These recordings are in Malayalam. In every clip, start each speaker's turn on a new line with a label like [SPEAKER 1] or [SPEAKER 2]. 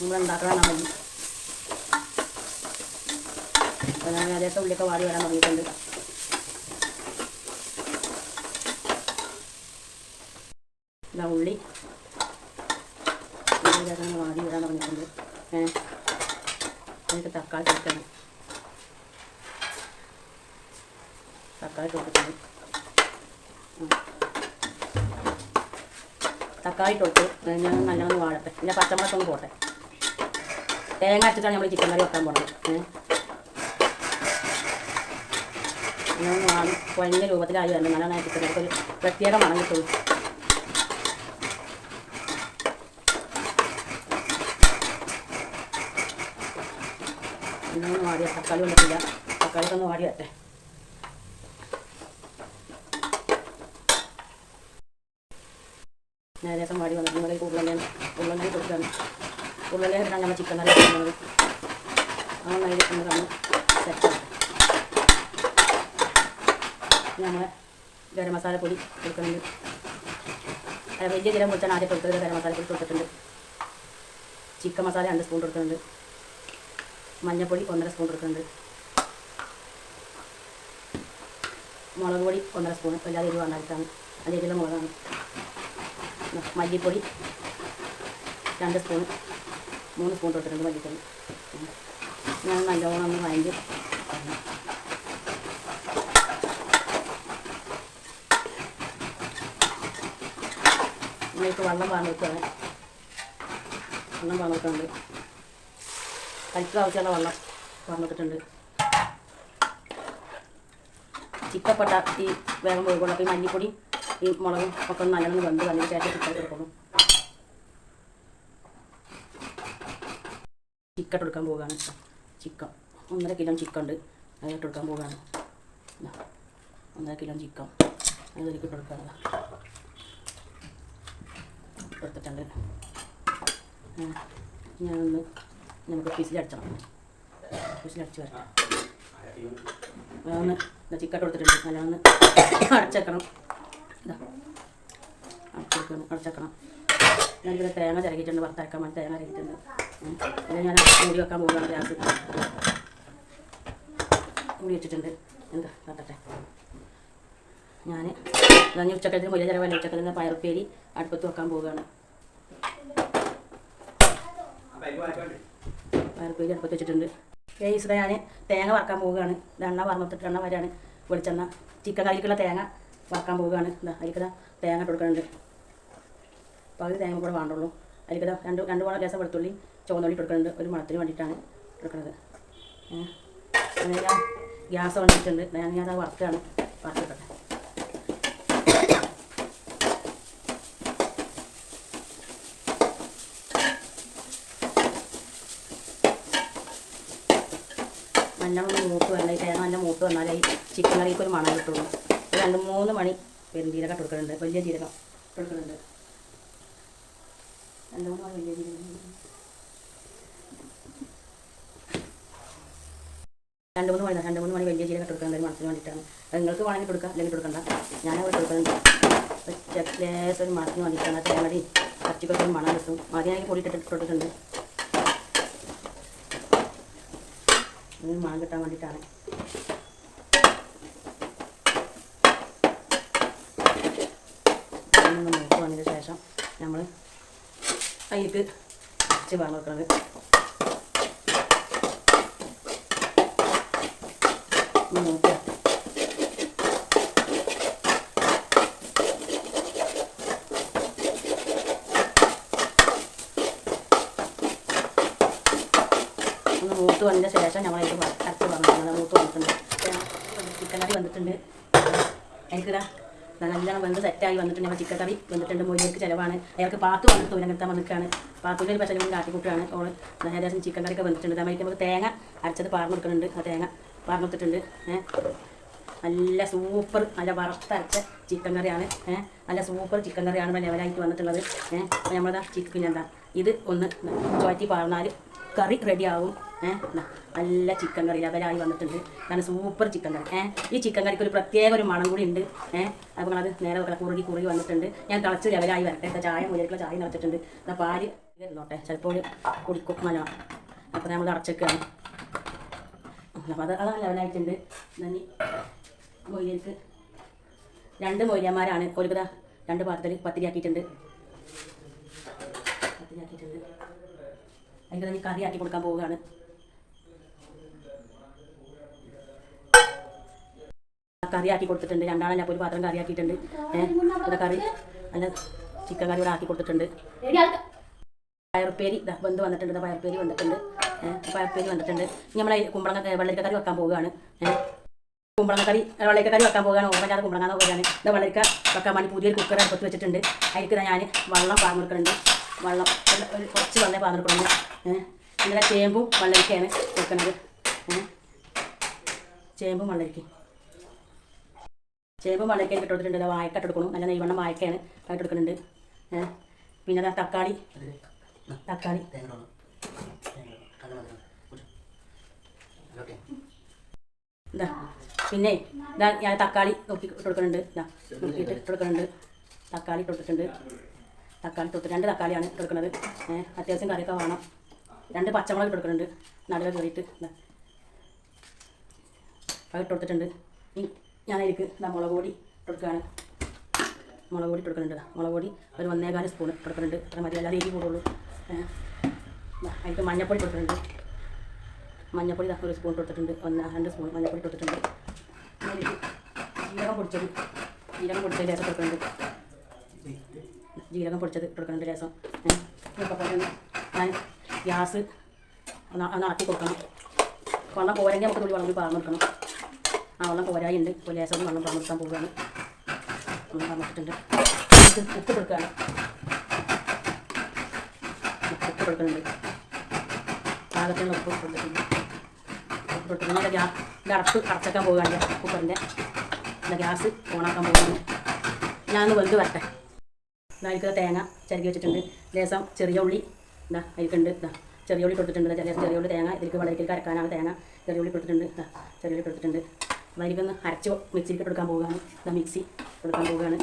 [SPEAKER 1] നമ്മൾ ഉണ്ടാക്കണം മതി. അപ്പോൾ ഞാൻ ഏകദേശം ഉള്ളിയൊക്കെ വാടി വരാൻ തുടങ്ങിയിട്ടുണ്ട്. ഉള്ളി വാടി വരാൻ തുടങ്ങിയിട്ടുണ്ട്. അതിലേക്ക് തക്കാളി ചേർക്കണം. തക്കാളി കൊടുത്തിട്ടുണ്ട്. തക്കാളി തൊട്ട് ഞാൻ നല്ലോണം വാഴട്ടെ. പിന്നെ പച്ചമുളകൊന്ന് പോട്ടെ. തേങ്ങ അരച്ചിട്ടാണ് നമ്മൾ ചിക്കൻ കറി വെക്കാൻ പോകുന്നത്. അങ്ങനെ വാങ്ങി കുഴഞ്ഞ രൂപത്തിലായി വരണം. നല്ലോണം ചിക്കൻ കറിക്ക് ഒരു പ്രത്യേക മണം കിട്ടുള്ളൂ. ഇന്നൊന്ന് വാടിയ തക്കാളി വന്നിട്ടില്ല. തക്കാളിക്ക് ഒന്ന് വാടി വരട്ടെ. ഏകദേശം വാടി വന്നിട്ട് നിങ്ങൾ ഉരുളങ്ങി കൊടുക്കുകയാണ്. ഉരുളങ്ങ ഇട്ടാണ് നമ്മൾ ചിക്കൻ കറി വെക്കുന്നത്. അങ്ങനെ ഒന്ന് കണ്ണ് സെറ്റാണ്. നമ്മൾ ഗരം മസാലപ്പൊടി കൊടുക്കുന്നുണ്ട്. വലിയ ജീരകം പൊടിച്ചാണ് ആദ്യം കൊടുത്തത്. ഗരം മസാലപ്പൊടി കൊടുത്തിട്ടുണ്ട്. ചിക്കൻ മസാല 2 സ്പൂൺ കൊടുക്കുന്നുണ്ട്. മഞ്ഞൾപ്പൊടി 1.5 സ്പൂൺ കൊടുക്കുന്നുണ്ട്. മുളക് പൊടി 1.5 സ്പൂൺ. എല്ലാവരും എരിവ് വന്നിട്ടാണ്. അത് എരിവുള്ള മുളകാണ്. മല്ലിപ്പൊടി 2 സ്പൂൺ. 3 സ്പൂൺ കൊടുത്തിട്ടുണ്ട് മല്ലിപ്പൊടി. ഞാൻ നല്ലോണം ഒന്ന് വഴഞ്ഞ് ഇതിലേക്ക് വെള്ളം പാർന്ന് വെക്കുകയാണ്. വെള്ളം പാർന്ന് വെക്കുന്നുണ്ട്. കരിക്ക് ആവശ്യമുള്ള വെള്ളം പാർന്നിട്ടുണ്ട്. ചിക്കപ്പെട്ട ഈ വേഗം പോയിക്കൊള്ളു. അപ്പോൾ ഈ മല്ലിപ്പൊടി ഈ മുളകും ഒക്കെ ഒന്ന് നല്ലോണം വെന്ത് വന്നതിന് ശേഷം ചിക്കൻ കൊടുക്കുന്നു. ചിക്കൻ എടുക്കാൻ പോവുകയാണ്. ചിക്കൻ 1.5 കിലോ ചിക്കൻ ഉണ്ട്. അതിലിട്ട് എടുക്കാൻ പോവുകയാണ്. 1.5 കിലോ ചിക്കൻ അതിലേക്ക് ഇട്ട് കൊടുക്കുക. എടുത്തിട്ടുണ്ട്. ഞാനൊന്ന് നമുക്ക് വിസിലടിച്ചണം. വിസിലടിച്ച് വരട്ടെ. ഒന്ന് ചിക്കൻ എടുത്തിട്ടുണ്ട്. നല്ലോണം അടച്ചേക്കണം. അടച്ചേക്കണം. ഞാനിവിടെ തേങ്ങ ചിരകിയിട്ടുണ്ട്. വറുത്തരക്കാൻ വേണ്ടി തേങ്ങ ചിരകിയിട്ടുണ്ട്. പിന്നെ ഞാൻ മൂടി വെക്കാൻ പോകുകയാണ്. ഗ്യാസ് മൂടി വെച്ചിട്ടുണ്ട്. എന്താ തട്ടട്ടെ. ഞാൻ ഉച്ചക്കലത്തിന് മുല്ല ചിലവല്ല. ഉച്ചക്കലത്തിന് പയറുപ്പേരി അടുപ്പത്ത് വെക്കാൻ പോവുകയാണ്. പയറുപ്പേരി അടുപ്പത്ത് വെച്ചിട്ടുണ്ട്. കേസിടെ ഞാൻ തേങ്ങ വറക്കാൻ പോവുകയാണ്. എണ്ണ വറന്നിട്ടിട്ട് എണ്ണ വരെയാണ് വെളിച്ചെണ്ണ. ചിക്കൻ കറിക്കുള്ള തേങ്ങ വറക്കാൻ പോവുകയാണ്. അതിലേക്ക് തേങ്ങ കൊടുക്കുന്നുണ്ട്. പകുതി തേങ്ങ കൂടെ വേണ്ടുള്ളൂ. അതിലേക്ക് രണ്ട് പോണ ലേസം വെളുത്തുള്ളി ചുവന്നുള്ളി കൊടുക്കുന്നുണ്ട്. ഒരു മണത്തിന് വേണ്ടിയിട്ടാണ് കൊടുക്കുന്നത്. അങ്ങനെ ഞാൻ ഗ്യാസ് വന്നിട്ടുണ്ട്. ഞാനത് വറുക്കുകയാണ്. വറുത്തിട്ടെ. നല്ലോണം മൂത്ത് വരണം. ഈ തേങ്ങ നല്ല മൂത്ത് വന്നാലേ ഈ ചിക്കൻ കറിക്ക് ഒരു മണം കിട്ടുള്ളൂ. 2-3 മണി പെരുംജീരകം കൊടുക്കുന്നുണ്ട്. വലിയ ജീരകം കൊടുക്കുന്നുണ്ട്. 2-3 മണി വലിയ ജീരകം. 2-3 മണി വലിയ ജീരകം കൊടുക്കുന്നുണ്ട്. മണത്തിന് വേണ്ടിയിട്ടാണ്. നിങ്ങൾക്ക് വേണമെങ്കിൽ കൊടുക്കാം, അല്ലെങ്കിൽ കൊടുക്കണ്ട. ഞാനവിടെ കൊടുക്കുന്നുണ്ട്. ലേശം ഒരു മണത്തിന് വേണ്ടിയിട്ടാണ്. തേങ്ങടി പച്ചക്കൊക്കെ ഒരു മണം കിട്ടും. ആദ്യം പൊടി ഇട്ടിട്ടുണ്ട്. മണം കിട്ടാൻ വേണ്ടിയിട്ടാണ്. ഒന്ന് മൂത്ത് വന്നതിന് ശേഷം നമ്മൾ അതിലേക്ക് അരച്ച് പാർന്ന് വെക്കുന്നത്. മൂത്ത് മൂത്ത് വന്നതിന് ശേഷം നമ്മളതിലേക്ക് അരച്ച് പറഞ്ഞിട്ടുണ്ട്. മൂത്ത് വന്നിട്ടുണ്ട്. ചിക്കൻ കറി വന്നിട്ടുണ്ട്. എനിക്കിതാ നല്ലോണം വെന്ത് സെറ്റായി വന്നിട്ടുണ്ട്. നമ്മൾ ചിക്കൻ കറി വന്നിട്ടുണ്ട്. മൊയ്യർക്ക് ചിലവാണ്. അയാൾക്ക് പാത്ത് വന്നിട്ട് ഉലങ്ങെടുത്താൻ വന്നിട്ടാണ്. പാത്തൂൻ്റെ ഒരു പശലും കാട്ടിക്കൂട്ടാണ്. ഓള് ഏകദേശം ചിക്കൻ കറിയൊക്കെ വന്നിട്ടുണ്ട്. അതേമാതിരി നമുക്ക് തേങ്ങ അരച്ചത് പാർന്ന് കൊടുക്കുന്നുണ്ട്. ആ തേങ്ങ പാർന്ന് കൊടുത്തിട്ടുണ്ട്. നല്ല സൂപ്പർ നല്ല വറുത്തരച്ച ചിക്കൻ കറിയാണ്. നല്ല സൂപ്പർ ചിക്കൻ കറിയാണ് ഇപ്പോൾ ലെവലായിട്ട് വന്നിട്ടുള്ളത്. അപ്പോൾ നമ്മളതാ ചിക്കൻ എന്താ ഇത് ഒന്ന് ചുവറ്റി പാർന്നാൽ കറി റെഡിയാവും. നല്ല ചിക്കൻ കറി ലെവലായി വന്നിട്ടുണ്ട്. കാരണം സൂപ്പർ ചിക്കൻ കറി. ഈ ചിക്കൻ കറിക്ക് ഒരു പ്രത്യേക ഒരു മണം കൂടി ഉണ്ട്. അപ്പോൾ അത് നേരെ കുറുകി വന്നിട്ടുണ്ട്. ഞാൻ തിളച്ച് ലെവലായി വരട്ടെ. ചായ മുയലിക്കുള്ള ചായ നിറച്ചിട്ടുണ്ട്. പാല് ഇരുന്നോട്ടെ, ചിലപ്പോൾ കുടിക്കും നല്ലോണം. അപ്പോൾ നമ്മൾ അടച്ചേക്കാണ്. അപ്പോൾ അത് ലെവലായിട്ടുണ്ട്. നന്ദി മൊയ്യർക്ക് 2 മൊയ്യന്മാരാണ്. ഒരു 2 പാത്രത്തിൽ പത്തിരിയാക്കിയിട്ടുണ്ട്. അതിൽ തന്നെ കറി ആക്കി കൊടുക്കാൻ പോവുകയാണ്. കറി ആക്കി കൊടുത്തിട്ടുണ്ട്. 2 ആളെ ഞാൻ ഒരു പാത്രം കറി ആക്കിയിട്ടുണ്ട്. ഇവിടെ കറി നല്ല ചിക്കൻ കറി ഇവിടെ ആക്കി കൊടുത്തിട്ടുണ്ട്. പയറുപ്പേരി വെന്ത് വന്നിട്ടുണ്ട്. പയറുപ്പേരി വന്നിട്ടുണ്ട്. നമ്മളെ കുമ്പളങ്ങ വെള്ളരിക്ക കറി വെക്കാൻ പോവുകയാണ്. വെള്ളരിക്ക കറി വെക്കാൻ പോവുകയാണ്. ഓർമ്മ കുമ്പളങ്ങാന്ന് പോവുകയാണ്. ഇത് വെള്ളരിക്ക വെക്കാൻ വേണ്ടി പുതിയൊരു കുക്കർ അടുപ്പത്ത് വെച്ചിട്ടുണ്ട്. അതിലേക്ക് ഞാൻ വെള്ളം പാർന്ന് കൊടുക്കുന്നുണ്ട്. വെള്ളം കുറച്ച് വെള്ളം പാർന്ന് കൊടുക്കുന്നുണ്ട്. ഇന്നലെ ചേമ്പും വെള്ളരിക്കയാണ് വെക്കുന്നത്. ചേമ്പും വെള്ളരിക്ക ഇട്ട് കൊടുത്തിട്ടുണ്ട്. വായക്കട്ട് എടുക്കണം. നല്ല നെയ്വണ്ണം വായക്കയാണ് ആയിട്ട് എടുക്കുന്നുണ്ട്. പിന്നെ തക്കാളി പിന്നെ ഞാൻ തക്കാളി നോക്കി ഇട്ട് കൊടുക്കുന്നുണ്ട്. നോക്കിയിട്ട് ഇട്ട് കൊടുക്കുന്നുണ്ട്. തക്കാളി ഇട്ട് കൊടുത്തിട്ടുണ്ട്. 2 തക്കാളിയാണ് ഇട്ട് കൊടുക്കുന്നത്. അത്യാവശ്യം കറിയൊക്കെ വേണം. 2 പച്ചമുളക് ഇട്ട് കൊടുക്കുന്നുണ്ട്. നടുവ് കയറിയിട്ട് അത് ഇട്ട് കൊടുത്തിട്ടുണ്ട്. ഞാനതിലേക്ക് മുളക് പൊടി ഇട്ട് കൊടുക്കുകയാണ്. മുളക് പൊടി ഇട്ട് കൊടുക്കുന്നുണ്ട്. മുളക് പൊടി ഒരു 1.25 സ്പൂൺ ഇട്ട് കൊടുക്കുന്നുണ്ട്. അത്ര മതി, എല്ലാ രീതി കൂടുള്ളൂ. അതിലേക്ക് മഞ്ഞൾപ്പൊടി കൊടുത്തിട്ടുണ്ട്. മഞ്ഞൾപ്പൊടി 1 സ്പൂൺ കൊടുത്തിട്ടുണ്ട്. 2 സ്പൂൺ മഞ്ഞൾപ്പൊടി കൊടുത്തിട്ടുണ്ട്. അതിലേക്ക് ജീരകം പൊടിച്ചത് ലേസം കൊടുക്കുന്നുണ്ട്. ജീരകം പൊടിച്ചത് കൊടുക്കുന്നുണ്ട് ലേസം. ഞാൻ ഗ്യാസ് ഒന്ന് ആക്കി കൊടുക്കണം. വെള്ളം പോരെങ്കിൽ നമുക്ക് തുള്ളി വെള്ളം പാർന്ന് കൊടുക്കണം. ആ വെള്ളം പോരായുണ്ട്. ഇപ്പോൾ ലേസം വെള്ളം പാർന്ന് കൊടുക്കാൻ പോവുകയാണ്. പറഞ്ഞിട്ടുണ്ട്. ഉപ്പ് കൊടുക്കുകയാണ്. ഉപ്പ് കൊടുക്കുന്നുണ്ട്. പാകത്തിന് ഉപ്പ് കൊടുത്തിട്ടുണ്ട്. അടപ്പ് അടച്ചേക്കാൻ പോവുകയാണ്. കുക്കറിൻ്റെ ഗ്യാസ് ഓണാക്കാൻ പോവുകയാണ്. ഞാനൊന്ന് വെന്ത് വരട്ടെ. അതിലേക്ക് തേങ്ങ ചിരകി വെച്ചിട്ടുണ്ട്. ലേസം ചെറിയ ഉള്ളി അതിലേക്കുണ്ട്. ചെറിയ ഉള്ളി കൊടുത്തിട്ടുണ്ട്. ചെറിയ ഉള്ളി തേങ്ങ ഇതിലേക്ക് വെള്ളരിക്കലേക്ക് അരക്കാനാണ് തേങ്ങ. ചെറിയ ഉള്ളി കൊടുത്തിട്ടുണ്ട്. ചെറിയ ഉള്ളി കൊടുത്തിട്ടുണ്ട്. അപ്പോൾ അതിലേക്കൊന്ന് അരച്ച് മിക്സിയിലേക്ക് കൊടുക്കാൻ പോവുകയാണ്. മിക്സി കൊടുക്കാൻ പോവുകയാണ്.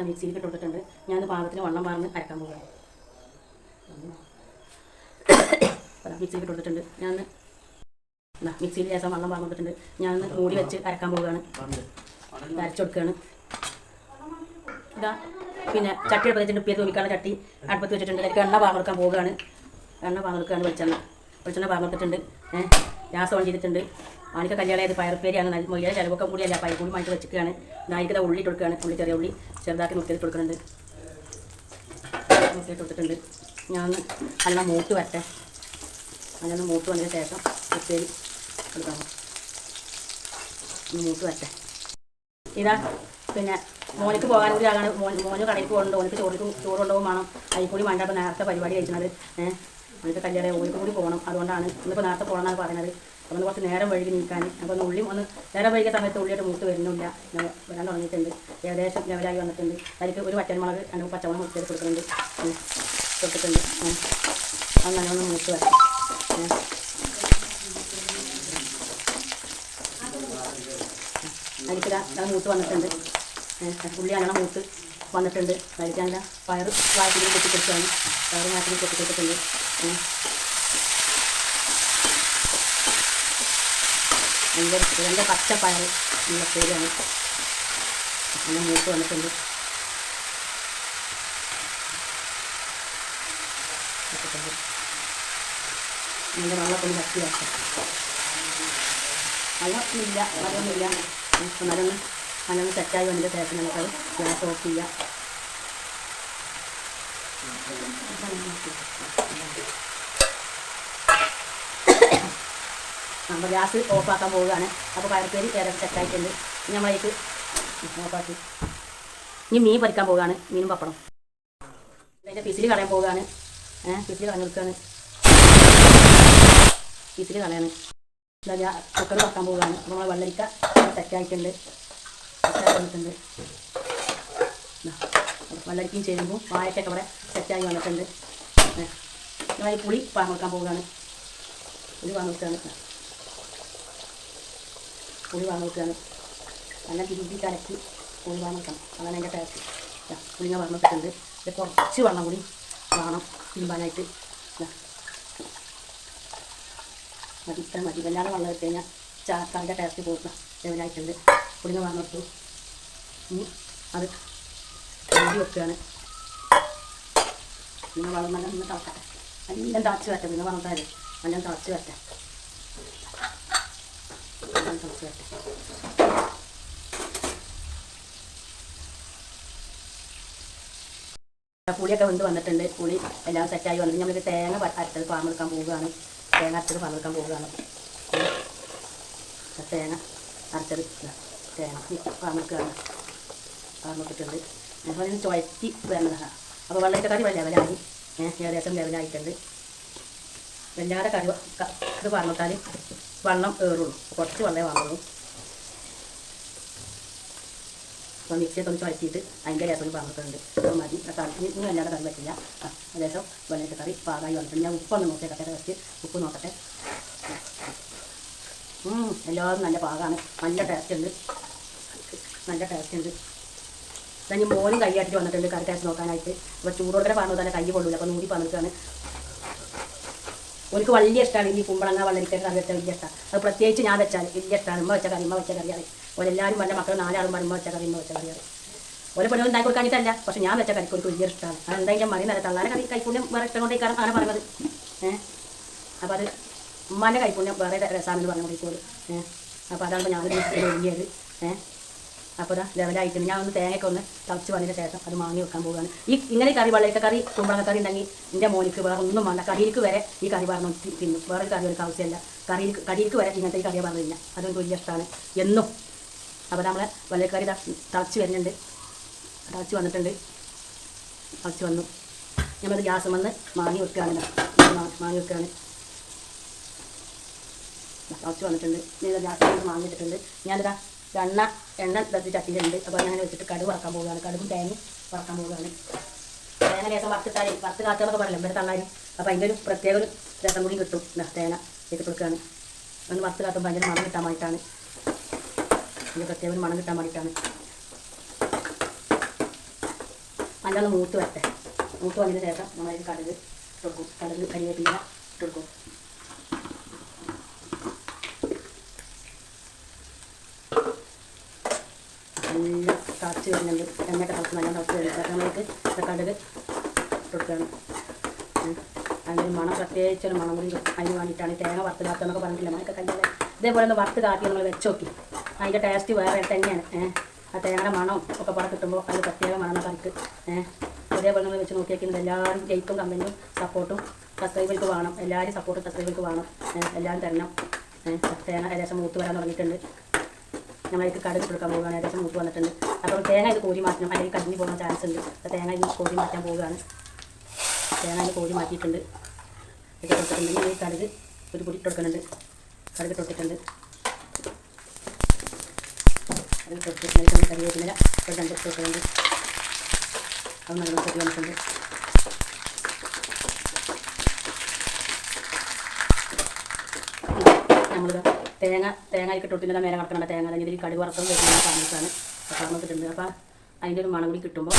[SPEAKER 1] മിക്സിയിലേക്ക് കൊടുത്തിട്ടുണ്ട്. ഞാനത് പാകത്തിന് വെള്ളം പാർന്ന് അരക്കാൻ പോവുകയാണ്. മിക്സിയിലേക്ക് കൊടുത്തിട്ടുണ്ട്. ഞാൻ മിക്സിയിൽ ലേസം വെള്ളം പാർന്ന് കൊടുത്തിട്ടുണ്ട്. ഞാനൊന്ന് മൂടി വെച്ച് അരക്കാൻ പോവുകയാണ്. അരച്ചു കൊടുക്കുകയാണ്. പിന്നെ ചട്ടി അടുപ്പത്ത് വെച്ചിട്ട് ഉപ്പിയെ തൂമിക്കാനുള്ള ചട്ടി അടുപ്പത്ത് വെച്ചിട്ടുണ്ട്. അതിലേക്ക് എണ്ണ പാർന്ന് കൊടുക്കാൻ പോവുകയാണ്. വെളിച്ചെണ്ണ പാർന്ന് കൊടുത്തിട്ടുണ്ട്. ഗ്യാസ് ഓൺ ചെയ്തിട്ടുണ്ട്. ആണിക്ക് കല്യാണമായത് പയറുപ്പേരിയാണ്. മൊയ്യയുടെ ചിലവൊക്കെ കൂടിയല്ല, പയർ കൂടി മാറ്റി വെച്ചിട്ടാണ്. നായിക്കത ഉള്ളി ഇട്ട് കൊടുക്കുകയാണ്. ചെറിയ ഉള്ളി ചെറുതാക്കി നുറുക്കിയിട്ട് കൊടുക്കുന്നുണ്ട്. നുറുക്കിയിട്ട് കൊടുത്തിട്ടുണ്ട്. ഞാൻ നല്ല മൂട്ട് വരട്ടെ. അങ്ങനെ മൂട്ട് വന്നതിന് ശേഷം ഉപ്പേരി കൊടുക്കാം. മൂട്ട് വരട്ടെ. പിന്നെ മോനിക്ക് പോകാൻ കൂടി ആകാണ്. മോന് കടയിൽ പോകുന്നുണ്ട്. ഓനിക്ക് ചോറ് കൊണ്ടുപോകും വേണം. അതിൽ കൂടി വേണ്ട. അപ്പോൾ നേരത്തെ പരിപാടി കഴിക്കുന്നത് മോനിക്ക് കല്യാണം ഓനിക്ക് കൂടി പോകണം. അതുകൊണ്ടാണ് ഇന്നിപ്പോൾ നേരത്തെ പോകണമെന്നാണ് പറയുന്നത്. അപ്പോൾ ഒന്ന് കുറച്ച് നേരം വഴുകി നീക്കാൻ. അപ്പോൾ ഒന്ന് ഉള്ളി നേരം വൈകിയ സമയത്ത് ഉള്ളിയിട്ട് മൂത്ത് വരുന്നില്ല. വരാൻ തുടങ്ങിയിട്ടുണ്ട്. ഏകദേശം ലെവലായി വന്നിട്ടുണ്ട്. അതിലേക്ക് ഒരു വറ്റൽമുളക് 2 പച്ചമുളക് മുറിച്ചത് കൊടുക്കുന്നുണ്ട്. അത് നല്ലോണം മൂത്ത് വരാം. അതിലേക്ക് അത് മൂത്ത് വന്നിട്ടുണ്ട്. ഉള്ളി നല്ലോണം മൂത്ത് വന്നിട്ടുണ്ട്. അതിലേക്ക് അതിൻ്റെ പയർ വാഴത്തിൽ കൊട്ടിക്കൊടുക്കുകയാണ്. പയർ വാഴത്തിൽ കൊട്ടിക്കൊടുത്തിട്ടുണ്ട്. എൻ്റെ പച്ചപ്പയർ നല്ല പേരാണ്. നല്ല മൂത്ത് വന്നിട്ടുണ്ട്. അതിൻ്റെ വെള്ളത്തിന് വറ്റി വയ്ക്കാം. വെള്ളമൊന്നുമില്ല. നല്ലൊന്ന് സെറ്റായി വന്നതിൻ്റെ ശേഷം നമുക്കത് ഗ്യാസ് ഓഫ് ചെയ്യാം. നമ്മൾ ഗ്യാസ് ഓഫാക്കാൻ പോവുകയാണ്. അപ്പോൾ പയർപ്പേരി ഏതൊക്കെ സെറ്റായിട്ടുണ്ട്. ഇനി നമ്മളേക്ക് ഓഫാക്കി ഇനി മീൻ പൊരിക്കാൻ പോവുകയാണ്. മീനും പപ്പടം അതിൻ്റെ പിസിൽ കളയാൻ പോവുകയാണ്. പിസിൽ കളഞ്ഞു കൊടുക്കുകയാണ്. പിസിൽ കളയാണ്. ഞാൻ കുക്കർ വെക്കാൻ പോവുകയാണ്. അപ്പോൾ നമ്മൾ വെള്ളരിക്ക സെറ്റായിട്ടുണ്ട്. വെള്ളരിക്കയും ചേരുമ്പോൾ വാഴക്കൊക്കെ ഇവിടെ സെറ്റായി വന്നിട്ടുണ്ട്. ഞാൻ പുളി പാൻ കൊടുക്കാൻ പോവുകയാണ്. പുളി പാൻ കൊടുക്കുകയാണ്. നല്ല തിരുമ്പി കലക്കി പുളി വാങ്ങി വെക്കണം. അങ്ങനെ അതിൻ്റെ ടേസ്റ്റ്. പുളിങ്ങ പറഞ്ഞിട്ടുണ്ട്. ഇത് കുറച്ച് വെള്ളം കൂടി വേണം തിരുമ്പാനായിട്ട്. മതി, ഇത്ര മതി. വല്ലാതെ വെള്ളം ഇട്ട് കഴിഞ്ഞാൽ കറിയുടെ ടേസ്റ്റ് പോകുക. ലെവലായിട്ടുണ്ട്. പുളിങ്ങ പറഞ്ഞിട്ടു. ഇനി അത് കഴുകി വെക്കുകയാണ്. പിന്നെ വെള്ളം നല്ല ഒന്ന് തിളക്കട്ടെ. എല്ലാം തിളച്ച് വരട്ടെ. പിന്നെ പറഞ്ഞാൽ എല്ലാം തിളച്ച് വരട്ടെ. എല്ലാം തിളച്ച് വരട്ടെ. പുളിയൊക്കെ വന്നിട്ടുണ്ട്. പുളി എല്ലാം സെറ്റായി വന്നിട്ട് നമ്മളിത് തേങ്ങ അരച്ചത് പാർന്നെടുക്കാൻ പോവുകയാണ്. തേങ്ങ അരച്ചത് പാർന്നെടുക്കാൻ പോവുകയാണ്. തേങ്ങ അരച്ചത് തേങ്ങ പാർന്നെടുക്കുകയാണ്. പാർന്നെടുത്തിട്ടുണ്ട്. അപ്പോൾ ഇതിന് ചുഴറ്റി വരുന്നതാണ്. അപ്പോൾ വെള്ളത്തെ കറി ലെവലായി. ഏകദേശം ലെവലായിട്ടുണ്ട്. വല്ലാതെ കറി ഇത് പറഞ്ഞിട്ടാൽ വെള്ളം ഏറുള്ളൂ. കുറച്ച് വെള്ളമേ വാങ്ങുള്ളൂ. അപ്പോൾ മിക്സിയൊക്കെ ഒന്ന് ചുഴറ്റിയിട്ട് അതിൻ്റെ രസം പറഞ്ഞിട്ടുണ്ട്. അപ്പോൾ മതി. കറി ഇന്നും വല്ലാതെ കറി പറ്റില്ല. ഏകദേശം വെള്ളത്തെ കറി പാകമായി വന്നിട്ടുണ്ട്. ഞാൻ ഉപ്പൊന്ന് നോക്കിയേക്കട്ടെ. വെച്ച് ഉപ്പ് നോക്കട്ടെ. എല്ലാവരും നല്ല പാകമാണ്. നല്ല ടേസ്റ്റ് ഉണ്ട്. നല്ല ടേസ്റ്റ് ഉണ്ട്. ഞാൻ മോനും കൈയാട്ടിട്ട് വന്നിട്ടുണ്ട് കറി ടേസ്റ്റ് നോക്കാനായിട്ട്. അപ്പോൾ ചൂടോടെ പറഞ്ഞു തന്നെ കൈ കൊള്ളില്ല. അപ്പോൾ നൂരി പറഞ്ഞിട്ടാണ്. എനിക്ക് വലിയ ഇഷ്ടമാണ് ഈ കുമ്പളങ്ങ വെള്ളരിക്ക കറി വെച്ചാൽ വലിയ ഇഷ്ടമാണ്. അത് പ്രത്യേകിച്ച് ഞാൻ വെച്ചാൽ വലിയ ഇഷ്ടമാണ്. ഉമ്മ വെച്ച കറിയാണ്. ഓരെല്ലാവരും പറഞ്ഞ മക്കൾ 4 ആളും ഉമ്മ വെച്ച കറിയാണ്. ഓരോ പെണ്ണുകൾ ഉണ്ടാക്കി കൊടുക്കാനിട്ടല്ല. പക്ഷെ ഞാൻ വെച്ച കറിക്ക് ഒരു വലിയ ഇഷ്ടമാണ്. അതെന്തായാലും മറി നല്ല തള്ളാരെ കൈപ്പുണ്യം വേറെ ഇഷ്ടം കൊണ്ടേ കാരണം അങ്ങനെ പറഞ്ഞത്. അപ്പോൾ അത് ഉമ്മാൻ്റെ കൈപ്പുണ്യം വേറെ രസമാണെന്ന് പറഞ്ഞു കൊടുക്കുള്ളൂ. അപ്പോൾ അതാണ് ഞാനൊരു വലിയത്. അപ്പോൾ ഇതാ ലെവലായിട്ടുണ്ട്. ഞാൻ ഒന്ന് തേങ്ങയൊക്കെ ഒന്ന് തിളച്ച് വന്നതിന് ശേഷം അത് മാങ്ങി വെക്കാൻ പോവുകയാണ്. ഇങ്ങനെ കറി വെള്ളരിക്ക കറി കുമ്പളങ്ങ കറി ഉണ്ടെങ്കിൽ എൻ്റെ മോനിക്ക് വേറെ ഒന്നും വേണ്ട. കറിയിലേക്ക് വരെ ഈ കറി പറഞ്ഞു തിന്നും. വേറൊരു കറി ഒരു ആവശ്യമില്ല. കറിയിലേക്ക് വരെ ഇങ്ങനത്തെ ഈ കറിയെ പറഞ്ഞില്ല. അതൊരു വലിയ ഇഷ്ടമാണ് എന്നും. അപ്പോൾ നമ്മളെ വെള്ളരിക്കറി തിളച്ച് വരുന്നുണ്ട്. തിളച്ച് വന്നിട്ടുണ്ട്. തിളച്ച് വന്നു. നമ്മളത് ഗ്യാസ് വന്ന് മാങ്ങി വെക്കുകയാണ്. മാങ്ങി വെക്കുകയാണ്. തിളച്ച് വന്നിട്ടുണ്ട്. ഞാൻ ഗ്യാസ് വന്ന് മാങ്ങിയിട്ടിട്ടുണ്ട്. ഞാനിതാ എണ്ണ ചട്ടിയിലുണ്ട്. അപ്പോൾ ഞാൻ വെച്ചിട്ട് കടുക് വറക്കാൻ പോവുകയാണ്. കടുകും തേങ്ങയും വറക്കാൻ പോവുകയാണ്. തേങ്ങ രസം വറുത്തിട്ടാൽ വറുത്ത് കാത്തുകളൊക്കെ പറയില്ല ഇവരെ തള്ളാരും. അപ്പോൾ അതിൻ്റെ ഒരു പ്രത്യേക ഒരു രസം കൂടി കിട്ടും. തേങ്ങ ഇട്ട് കൊടുക്കുകയാണ്. ഒന്ന് വറുത്ത് കാത്തുമ്പോൾ അതിൻ്റെ മണം കിട്ടാൻ വേണ്ടിയിട്ടാണ്. ഇതിൻ്റെ പ്രത്യേക ഒരു മണം കിട്ടാൻ വേണ്ടിയിട്ടാണ്. നല്ലൊന്ന് മൂത്ത് വരട്ടെ. മൂത്ത് വന്നതിന് ശേഷം നമ്മളതിൽ കടുക് കൊടുക്കും. കടുക് കരിവേപ്പില കൊടുക്കും. എല്ലാം തിളച്ച് വരുന്നുണ്ട്. എണ്ണയൊക്കെ തിളച്ച് നല്ല തിളച്ച് വരുന്നുണ്ട്. നമ്മൾക്ക് കടുക് കൊടുക്കുകയാണ്. അതിൻ്റെ മണം പ്രത്യേകിച്ചൊരു മണം കൂടി അതിന് വേണ്ടിയിട്ടാണ്. തേങ്ങ വറുത്ത് കാത്തുന്നൊക്കെ പറഞ്ഞിട്ടില്ല. മണക്കെ കല്യാണം ഇതേപോലെ ഒന്ന് വറുത്ത് കാട്ടി നമ്മൾ വെച്ച് നോക്കി. അതിൻ്റെ ടേസ്റ്റ് വേറെ തന്നെയാണ്. ആ തേങ്ങയുടെ മണം ഒക്കെ പുറം കിട്ടുമ്പോൾ അതിന് പ്രത്യേക മണം കറിക്ക്. അതേപോലെ നമ്മൾ വെച്ച് നോക്കിയിരിക്കുന്നത് എല്ലാവരും ജയിക്കും കമ്പനിയും സപ്പോർട്ടും സബ്സ്ക്രൈബർക്ക് വേണം. എല്ലാവരും സപ്പോർട്ടും സബ്സ്ക്രൈബർക്ക് വേണം. എല്ലാവരും തരണം. തേങ്ങ ഏകദേശം മൂത്ത് വരാൻ തുടങ്ങിയിട്ടുണ്ട്. നമ്മളേക്ക് കടുക് കൊടുക്കാൻ പോവുകയാണ്. ഏകദേശം മൂത്ത് വന്നിട്ടുണ്ട്. അപ്പോൾ തേങ്ങ ഇത് കോരി മാറ്റണം. അല്ലെങ്കിൽ കരിഞ്ഞ് പോകാൻ ചാൻസ് ഉണ്ട്. അപ്പോൾ തേങ്ങ ഇത് കോരി മാറ്റാൻ പോവുകയാണ്. തേങ്ങ ഇത് കോരി മാറ്റിയിട്ടുണ്ട്. ഇത് കൊടുത്തിട്ടുണ്ടെങ്കിൽ ഈ കടുക് ഒരു പൊടി കൊടുക്കുന്നുണ്ട്. കടുക് തൊട്ടിട്ടുണ്ട്. കടുക് തൊട്ടിട്ടുണ്ട്. കരിവേപ്പില ഒരു 2 കൊടുക്കുന്നുണ്ട്. അത് നല്ല പൊട്ടി വന്നിട്ടുണ്ട്. നമ്മളിത് തേങ്ങയ്ക്ക് തൊട്ടിൻ്റെ മേലെ കിടക്കുന്നുണ്ട്. തേങ്ങ അല്ലെങ്കിൽ ഇതിൽ കടുക് വറുത്തത് വരുന്ന കാണിച്ചാണ് പറഞ്ഞിട്ടുണ്ട്. അപ്പോൾ അതിൻ്റെ ഒരു മണം കൂടി കിട്ടുമ്പോൾ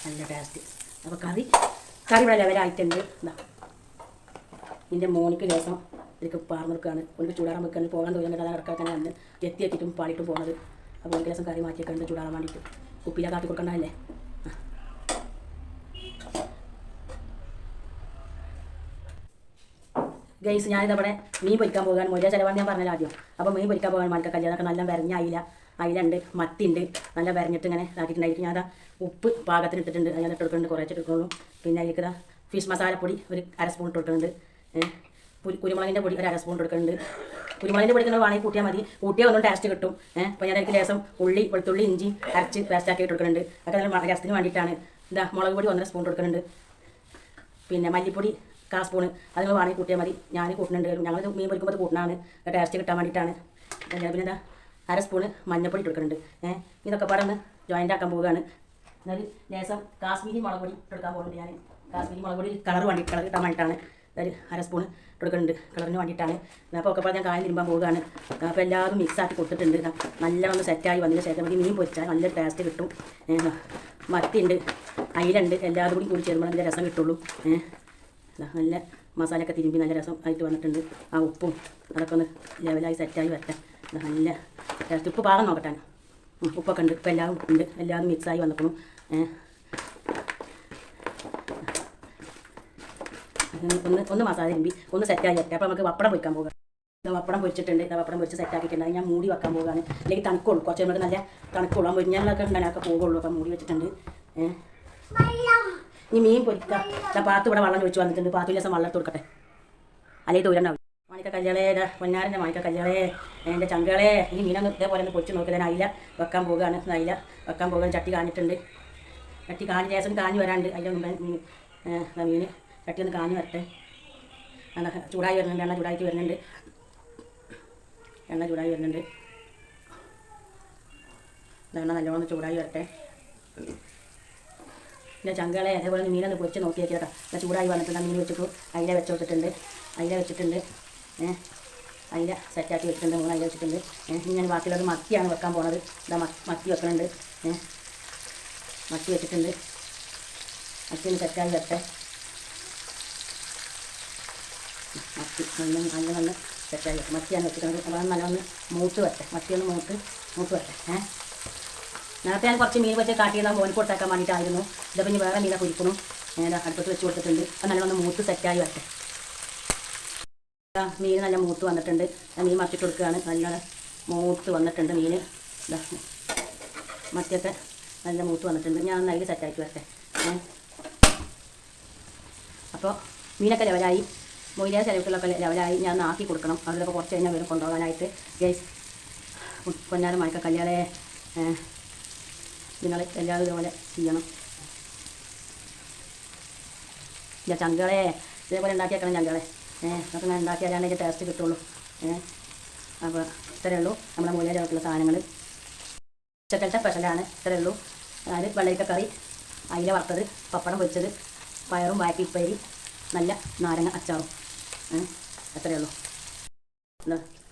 [SPEAKER 1] നല്ല ടേസ്റ്റ്. അപ്പോൾ കറി ഇവിടെ ലെവലായിട്ടുണ്ട്. ഇതാ എൻ്റെ മോനിക്ക് രസം എനിക്ക് പാർന്നെടുക്കുകയാണ്. എനിക്ക് ചൂടാറാൻ വെക്കാൻ പോകാൻ തോന്നുന്നുണ്ട്. അത് കിടക്കാൻ തന്നെ എത്തിയിട്ടും പാടിയിട്ടും പോകുന്നത്. അപ്പോൾ എനിക്ക് രസം കറി മാറ്റിയൊക്കെ ചൂടാറാൻ വേണ്ടിയിട്ട് കുപ്പിയിലെ കാട്ടി കൊടുക്കണ്ടല്ലേ. ഗൈസ് ഞാനിതവിടെ മീൻ പൊരിക്കാൻ പോകാൻ മൊഴിയ ചിലവാണ് ഞാൻ പറഞ്ഞത് ആദ്യം. അപ്പോൾ മീൻ പൊരിക്കാൻ പോകാൻ മഴക്ക കല്യാണമൊക്കെ നല്ല വരഞ്ഞ അയിലുണ്ട് മത്തിയുണ്ട്. നല്ല വരഞ്ഞിട്ട് ഇങ്ങനെ ആക്കിയിട്ടുണ്ടായിരിക്കും. ഞാൻ ഉപ്പ് പാകത്തിന് ഇട്ടിട്ടുണ്ട്. ഞാൻ ഇട്ടെടുക്കുന്നുണ്ട്. കുറച്ച് എടുക്കുള്ളൂ. പിന്നെ അതിലേക്ക് ഫിഷ് മസാലപ്പൊടി ഒരു 1/2 സ്പൂൺ ഇട്ടിട്ടുണ്ട്. കുരുമുളകിൻ്റെ പൊടി ഒരു 1/2 സ്പൂൺ എടുക്കുന്നുണ്ട്. കുരുമുളകിൻ്റെ പൊടി നിങ്ങൾ വേണമെങ്കിൽ കൂട്ടിയാൽ മതി. കൂട്ടിയാൽ ഒന്നും ടേസ്റ്റ് കിട്ടും. അപ്പോൾ ഞാൻ അതിലേക്ക് ലേശം ഉള്ളി വെളുത്തുള്ളി ഇഞ്ചി അരച്ച് പേസ്റ്റാക്കി ഇട്ടെടുക്കുന്നുണ്ട്. അതൊക്കെ നല്ല രസത്തിന് വേണ്ടിയിട്ടാണ്. ഇതാ മുളക് പൊടി 1.5 സ്പൂൺ എടുക്കുന്നുണ്ട്. പിന്നെ മല്ലിപ്പൊടി 1/4 സ്പൂൺ അത് നിങ്ങൾ വേണമെങ്കിൽ കൂട്ടിയാൽ മതി. ഞാൻ കൂട്ടുന്നുണ്ട്. ഞങ്ങൾ മീൻ പൊരിക്കുമ്പോൾ കൂട്ടണമാണ്. ടേസ്റ്റ് കിട്ടാൻ വേണ്ടിയിട്ടാണ്. പിന്നെ എന്താ 1/2 സ്പൂൺ മഞ്ഞൾപ്പൊടി കൊടുക്കുന്നുണ്ട്. ഇതൊക്കെ പാടെ ഒന്ന് ജോയിൻ്റ് ആക്കാൻ പോവുകയാണ്. എന്നാൽ ലേശം കാശ്മീരി മുളക് പൊടി എടുക്കാൻ പോകുന്നുണ്ട്. ഞാൻ കാശ്മീരി മുളക് പൊടി കളർ കിട്ടാൻ വേണ്ടിയിട്ടാണ്. ഒരു 1/2 സ്പൂൺ കൊടുക്കുന്നുണ്ട് കളറിന് വേണ്ടിയിട്ടാണ്. അപ്പോൾ ഒക്കെ ഞാൻ കായം തിരുമ്പാൻ പോവുകയാണ്. അപ്പോൾ എല്ലാവരും മിക്സാക്കി കൊടുത്തിട്ടുണ്ട്. നല്ലോണം സെറ്റായി വന്നതിന് ശേഷം നമുക്ക് മീൻ പൊരിച്ചാൽ നല്ല ടേസ്റ്റ് കിട്ടും. മത്തിയുണ്ട്, അയിലുണ്ട്, എല്ലാവരും കൂടി ചേരുമ്പോൾ നല്ല രസം കിട്ടുള്ളൂ. നല്ല മസാലയൊക്കെ തിരുമ്പി നല്ല രസം ആയിട്ട് വന്നിട്ടുണ്ട്. ആ ഉപ്പും അതൊക്കെ ഒന്ന് ലെവലായി സെറ്റായി വരട്ടെ. നല്ല ടേസ്റ്റ്. ഉപ്പ് പാകം നോക്കട്ടെ. ഉപ്പൊക്കെ ഉണ്ട്. ഇപ്പോൾ എല്ലാവരും ഉണ്ട്. എല്ലാവരും മിക്സായി വന്നിക്കണം. ഒന്ന് മസാല തിരുമ്പി ഒന്ന് സെറ്റായി വരട്ടെ. അപ്പോൾ നമുക്ക് പപ്പടം പൊരിക്കാൻ പോകാം. പപ്പടം പൊരിച്ചിട്ടുണ്ട്. പപ്പടം പൊരിച്ച് സെറ്റാക്കിയിട്ടുണ്ട്. ഞാൻ മൂടി വെക്കാൻ പോവുകയാണ്. അല്ലെങ്കിൽ തണുക്കുള്ളൂ. കുറച്ച് നമുക്ക് നല്ല തണുക്കുള്ളൂ. ആ മുരിഞ്ഞാലൊക്കെ ഉണ്ടാകാനൊക്കെ പോകുള്ളൂ. അപ്പം മൂടി വെച്ചിട്ടുണ്ട്. ഇനി മീൻ പൊരിക്കാം. പാത്തു ഇവിടെ വെള്ളം ചോദിച്ചു വന്നിട്ടുണ്ട്. പാത്തു ദിവസം വെള്ളം കൊടുക്കട്ടെ, അല്ലെങ്കിൽ ദൂരം മാണിക്ക കല്യാളേ, പൊന്നാരൻ്റെ മാണിക്ക കല്യാളേ, എൻ്റെ ചങ്കളേ. ഈ മീനൊന്ന് ഇതേപോലെ ഒന്ന് പൊരിച്ച് നോക്കുക. ഞാൻ അയില വെക്കാൻ പോവുകയാണ്. അയില വെക്കാൻ പോകാൻ ചട്ടി കാഞ്ഞിട്ടുണ്ട്. ചട്ടി കാഞ്ഞ് ലേശം കാഞ്ഞ് വരാണ്ട്. അതിലൊന്നും മീൻ ചട്ടി ഒന്ന് കാഞ്ഞ് വരട്ടെ. ചൂടായി വരുന്നുണ്ട്. എണ്ണ ചൂടായിട്ട് വരുന്നുണ്ട്. എണ്ണ നല്ലോണം ചൂടായി വരട്ടെ. പിന്നെ ചങ്കളെ അതേപോലെ മീനൊന്ന് പൊരിച്ച് നോക്കിയേക്കാം. ചൂടായി വന്നിട്ടുണ്ട്. മീൻ വെച്ചിട്ട് അയില വെച്ച് കൊടുത്തിട്ടുണ്ട്. അയില സെറ്റാക്കി വെച്ചിട്ടുണ്ട്. 3 അയില വെച്ചിട്ടുണ്ട്. ഇനി ഞാൻ ബാക്കിയുള്ളത് മത്തിയാണ് വെക്കാൻ പോണത്. ഇതാ മത്തി വെക്കുന്നുണ്ട്. മത്തി വെച്ചിട്ടുണ്ട്. മത്തി ഒന്ന് സെറ്റായി വരട്ടെ. മത്തി നല്ല സെറ്റായി വരട്ടെ. മത്തിയാണ് വെച്ചിട്ടുണ്ട്. അപ്പോൾ നല്ലൊന്ന് മൂത്ത് വരട്ടെ. മത്തിയൊന്ന് മൂത്ത് വരട്ടെ. നേരത്തെ ഞാൻ കുറച്ച് മീൻ വെച്ച് കാട്ടിയതാണ് മോനിക്ക് കൊടുത്തേക്കാൻ വേണ്ടിയിട്ടായിരുന്നു. ഇതിപ്പോൾ ഇനി വേറെ മീനെ പൊരിക്കണം. അടുപ്പത്ത് വെച്ച് കൊടുത്തിട്ടുണ്ട്. അത് നല്ലൊന്ന് മൂത്ത് സെറ്റായി വരട്ടെ. മീൻ നല്ല മൂത്ത് വന്നിട്ടുണ്ട്. ഞാൻ മീൻ മറിച്ചിട്ട് കൊടുക്കുകയാണ്. നല്ല മൂത്ത് വന്നിട്ടുണ്ട് മീൻ. മത്തിയൊക്കെ നല്ല മൂത്ത് വന്നിട്ടുണ്ട്. ഞാൻ അതിൽ സെറ്റാക്കി വരട്ടെ. അപ്പോൾ മീനൊക്കെ ലെവലായി. മൊയിലെ ചിലവുകളൊക്കെ ലെവലായി. ഞാൻ ആക്കി കൊടുക്കണം. അതിലൊക്കെ കുറച്ച് കഴിഞ്ഞാൽ വരും കൊണ്ടുപോകാനായിട്ട്. ഗൈസ്, പൊന്നാരം മാണിക്ക കല്യാളേ, നിങ്ങൾ എല്ലാവരും ഇതുപോലെ ചെയ്യണം. ചങ്കളെ ഇതേപോലെ ഉണ്ടാക്കിയേക്കണം. ചങ്കളെ അതൊക്കെ ഞാൻ ഉണ്ടാക്കിയാലാണ് അതിൻ്റെ ടേസ്റ്റ് കിട്ടുള്ളൂ. അപ്പോൾ ഇത്രയേ ഉള്ളൂ നമ്മുടെ മൂല ചേർത്തുള്ള സാധനങ്ങൾ. ഉച്ചക്കലത്തെ സ്പെഷ്യലാണ്. ഇത്രയേ ഉള്ളൂ. അതായത് വെള്ളരിക്ക കറി, അയില വറുത്തത്, പപ്പടം പൊരിച്ചത്, പയറും വായ്പപ്പേരി, നല്ല നാരങ്ങ അച്ചാറും. അത്രയേ ഉള്ളൂ.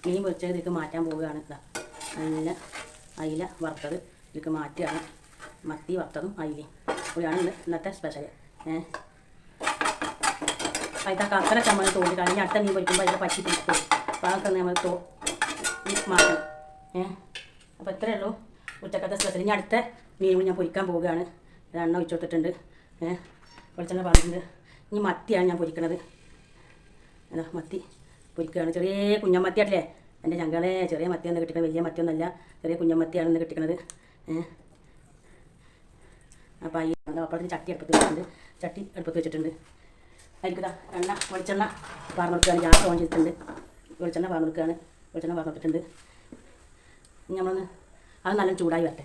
[SPEAKER 1] മീൻ പൊരിച്ചത് ഇതിലേക്ക് മാറ്റാൻ പോവുകയാണ്. നല്ല അയില വറുത്തത് ഇതിലേക്ക് മാറ്റുകയാണ്. മത്തി വറുത്തതും അയിലയും കൂടിയാണ് ഇന്നത്തെ സ്പെഷ്യൽ. അതിൻ്റെ കക്കര ചമ്മന് തോന്നി കഴിഞ്ഞ് അടുത്ത മീൻ പൊരിക്കുമ്പോൾ അതിൽ പറ്റി പിടിക്കും. അപ്പോൾ അതൊക്കെ നമ്മൾ മാറ്റണം. അപ്പോൾ ഇത്രയേ ഉള്ളൂ ഉച്ചക്കത്തെ സ്പെഷ്യൽ. ഇനി അടുത്ത മീൻ ഞാൻ പൊരിക്കാൻ പോവുകയാണ്. എണ്ണ ഒഴിച്ച് കൊടുത്തിട്ടുണ്ട്. വെളിച്ചെണ്ണ പറഞ്ഞിട്ടുണ്ട്. ഇനി മത്തിയാണ് ഞാൻ പൊരിക്കണത്. മത്തി പൊരിക്കുകയാണ്. ചെറിയ കുഞ്ഞമ്മത്തിയാട്ടില്ലേ എൻ്റെ ചങ്കളെ. ചെറിയ മത്തിയാണ് കിട്ടിക്കണത്. വലിയ മത്തിയൊന്നുമല്ല, ചെറിയ കുഞ്ഞമ്മത്തിയാണ് ഇന്ന് കിട്ടിക്കണത്. അപ്പോൾ ഈ അപ്പഴത്തിന് ചട്ടി അടുപ്പത്ത് വെച്ചിട്ടുണ്ട്. അതിലേക്ക് വെളിച്ചെണ്ണ പാർന്ന് കൊടുക്കുകയാണ്. ഗ്യാസ് ഓൺ ചെയ്തിട്ടുണ്ട്. വെളിച്ചെണ്ണ പാർന്ന് കൊടുത്തിട്ടുണ്ട്. ഇനി നമ്മളൊന്ന് അത് നല്ല ചൂടായി വരട്ടെ.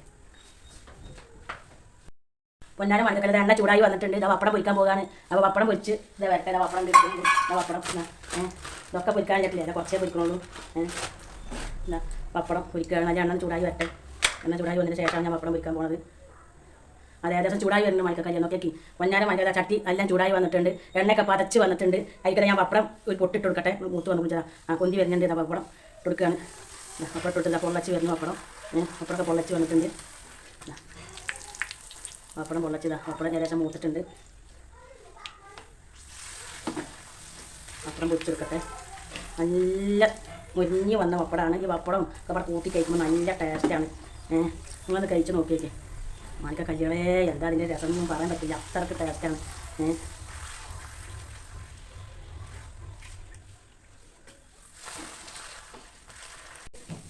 [SPEAKER 1] പൊന്നാരം മഞ്ഞക്കല്ല എണ്ണ ചൂടായി വന്നിട്ടുണ്ട്. ഇതാ പപ്പടം പൊരിക്കാൻ പോകാണ്. അപ്പോൾ പപ്പടം പൊരിച്ച് ഇതാ വരട്ടെ. ഇതാ പപ്പടം പൊരിക്കുന്നുണ്ട്. പപ്പടം ഇതൊക്കെ പൊരിക്കാൻ പറ്റില്ല. കുറച്ചേ പൊരിക്കണുള്ളൂ. എന്താ പപ്പടം പൊരിക്കുകയാണ്. നല്ല എണ്ണ ചൂടായി വരട്ടെ. എണ്ണ ചൂടായി വന്നതിന് ശേഷമാണ് ഞാൻ പപ്പടം പൊരിക്കാൻ പോകുന്നത്. അത് ഏകദേശം ചൂടായി വരുന്നുണ്ട്. മണിക്കക്കല്ല് നോക്കി പൊന്നാരം മണിക്കല ചട്ടി എല്ലാം ചൂടായി വന്നിട്ടുണ്ട്. എണ്ണയൊക്കെ പതച്ച് വന്നിട്ടുണ്ട്. അതിൽ ഞാൻ പപ്പടം ഒരു പൊട്ടിട്ട് കൊടുക്കട്ടെ. മൂത്ത് വന്നു കുഞ്ചാ കൊന്തി വരുന്നുണ്ട്. ഇതാ പപ്പടം കൊടുക്കുകയാണ്. പപ്പടം ഇട്ടിട്ട് പൊള്ളച്ച് വരുന്നു. പപ്പടമൊക്കെ പൊള്ളച്ച് വന്നിട്ടുണ്ട്. പപ്പടം പൊള്ളച്ചതാ. പപ്പടം ഏകദേശം മൂത്തിട്ടുണ്ട്. പപ്പടം പൊരിച്ചെടുക്കട്ടെ. നല്ല മുരിഞ്ഞ് വന്ന പപ്പടമാണ്. ഈ പപ്പടം ഒക്കെ കൂട്ടി കഴിക്കുമ്പോൾ നല്ല ടേസ്റ്റാണ്. നിങ്ങളത് കഴിച്ച് നോക്കിയേക്ക്. മാണിക്ക കല്യാളേ എന്താ അതിൻ്റെ രസം ഒന്നും പറയാൻ പറ്റില്ല. അത്രയ്ക്ക് ടേസ്റ്റാണ്.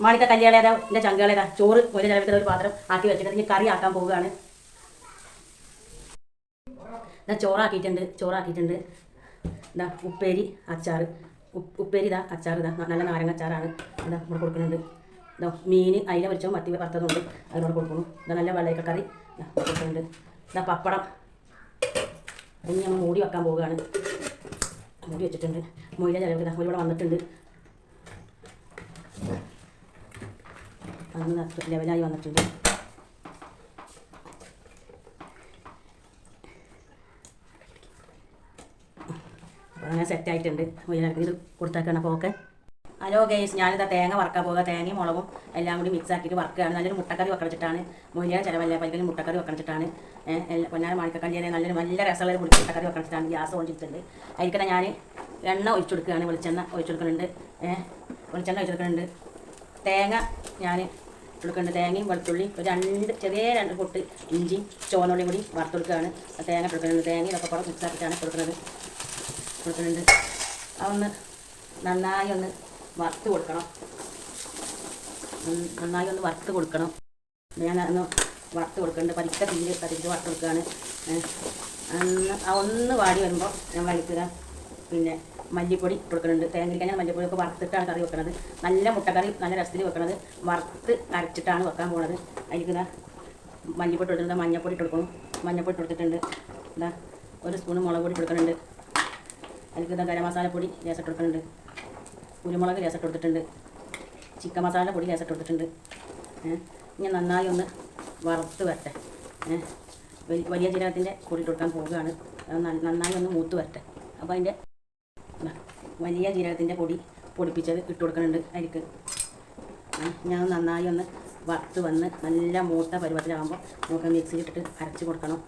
[SPEAKER 1] മാണിക്ക കല്യാളേതാ എൻ്റെ ചങ്കളേതാ ചോറ് ഒരു ചിലവിട്ട് ഒരു പാത്രം ആക്കി വെച്ചിട്ട് ഇനി കറി ആക്കാൻ പോവുകയാണ്. ഇതാ ചോറാക്കിയിട്ടുണ്ട്. ഇതാ ഉപ്പേരി അച്ചാർ. ഉപ്പേരി ഇതാ അച്ചാർ. ഇതാ നല്ല നാരങ്ങ അച്ചാറാണ്. ഇതാ നമ്മൾ കൊടുക്കുന്നുണ്ട്. ഇതാ മീൻ അയില പൊരിച്ചോ മത്തി വറുത്തതുകൊണ്ട് അതിനോട് കൊടുക്കുന്നു. ഇതാ നല്ല വെള്ളരിക്ക കറി കൊടുക്കുന്നുണ്ട്. ഇതാ പപ്പടം. ഇനി നമ്മൾ മൂടി വെക്കാൻ പോവുകയാണ്. മൂടി വെച്ചിട്ടുണ്ട്. മൊയില ചിലവ് ഇതാ ഇവിടെ വന്നിട്ടുണ്ട്. അന്ന് ലെവലായി വന്നിട്ടുണ്ട്. അങ്ങനെ സെറ്റായിട്ടുണ്ട്. ഇത് കൊടുത്തേക്കാണ്. അപ്പോൾ ഓക്കെ. ഹലോ ഗൈസ്, ഞാനിതാ തേങ്ങ വറക്കാൻ പോകുക. തേങ്ങയും മുളകും എല്ലാം കൂടി മിക്സ് ആക്കിയിട്ട് വറക്കുകയാണ്. നല്ലൊരു മുട്ടക്കറി വെക്കണിച്ചിട്ടാണ്. മൊയ്ലിയുടെ ചിലവല്ല, പൈക്കലും മുട്ടക്കറി വെക്കണിച്ചിട്ടാണ്. പൊന്നാര മാണിക്കക്കല്ലിയെ നല്ല രസമുള്ള മുട്ടക്കറി വെക്കണിച്ചിട്ടാണ്. ഗ്യാസ് ഒഴിച്ചിട്ടുണ്ട്. അതിൽക്കന്നെ ഞാൻ എണ്ണ ഒഴിച്ചെടുക്കുകയാണ്. വെളിച്ചെണ്ണ ഒഴിച്ചെടുക്കുന്നുണ്ട്. വെളിച്ചെണ്ണ ഒഴിച്ചെടുക്കുന്നുണ്ട്. തേങ്ങ ഞാൻ കൊടുക്കുന്നുണ്ട്. തേങ്ങയും വെളുത്തുള്ളി ഒരു ചെറിയ 2 പൊട്ട് ഇഞ്ചി ചുവന്നുള്ളിയും കൂടി വറുത്തെടുക്കുകയാണ്. തേങ്ങ കൊടുക്കുന്നുണ്ട്. തേങ്ങയൊക്കെ കൂടെ മിക്സ് ആക്കിയിട്ടാണ് കൊടുക്കുന്നുണ്ട്. അതൊന്ന് നന്നായി ഒന്ന് വറുത്ത് കൊടുക്കണം. ഞാൻ ഒന്ന് വറുത്ത് കൊടുക്കുന്നുണ്ട്. പതുക്കെ തീരെ കത്തിച്ച് വറുത്ത് കൊടുക്കുകയാണ്. ഒന്ന് വാടി വരുമ്പോൾ ഞാൻ വഴിക്കുക. പിന്നെ മല്ലിപ്പൊടി കൊടുക്കുന്നുണ്ട്. തേങ്ങയ്ക്ക് ഞാൻ മല്ലിപ്പൊടിയൊക്കെ വറുത്തിട്ടാണ് കറി വെക്കുന്നത്. നല്ല മുട്ടക്കറി നല്ല രസത്തിൽ വെക്കുന്നത്. വറുത്ത് അരച്ചിട്ടാണ് വെക്കാൻ പോകുന്നത്. അതിലേക്ക് മല്ലിപ്പൊടി കൊടുത്തിട്ടുണ്ട്. മഞ്ഞപ്പൊടി കൊടുക്കണം. മഞ്ഞപ്പൊടി കൊടുത്തിട്ടുണ്ട്. എന്താ 1 സ്പൂൺ മുളക് പൊടി കൊടുക്കുന്നുണ്ട്. അതിലേക്ക് ഗരം മസാലപ്പൊടി ലേശം കൊടുക്കുന്നുണ്ട്. കുരുമുളക് ലേശം കൊടുത്തിട്ടുണ്ട്. ചിക്കൻ മസാല പൊടി ലേശം കൊടുത്തിട്ടുണ്ട്. ഇനി നന്നായി ഒന്ന് വറുത്ത് വരട്ടെ. വലിയ ജീരകത്തിൻ്റെ പൊടി കൊടുക്കാൻ പോവുകയാണ്. നന്നായി ഒന്ന് മൂത്ത് വരട്ടെ. അപ്പോൾ അതിൻ്റെ വലിയ ജീരകത്തിൻ്റെ പൊടിപ്പിച്ചത് ഇട്ട് കൊടുക്കുന്നുണ്ട്. അതിലേക്ക് ഞാൻ നന്നായി ഒന്ന് വറുത്ത് വന്ന് നല്ല മൂത്ത പരുവത്തിലാകുമ്പോൾ നമുക്ക് മിക്സിയിലിട്ടിട്ട് അരച്ച് കൊടുക്കണം.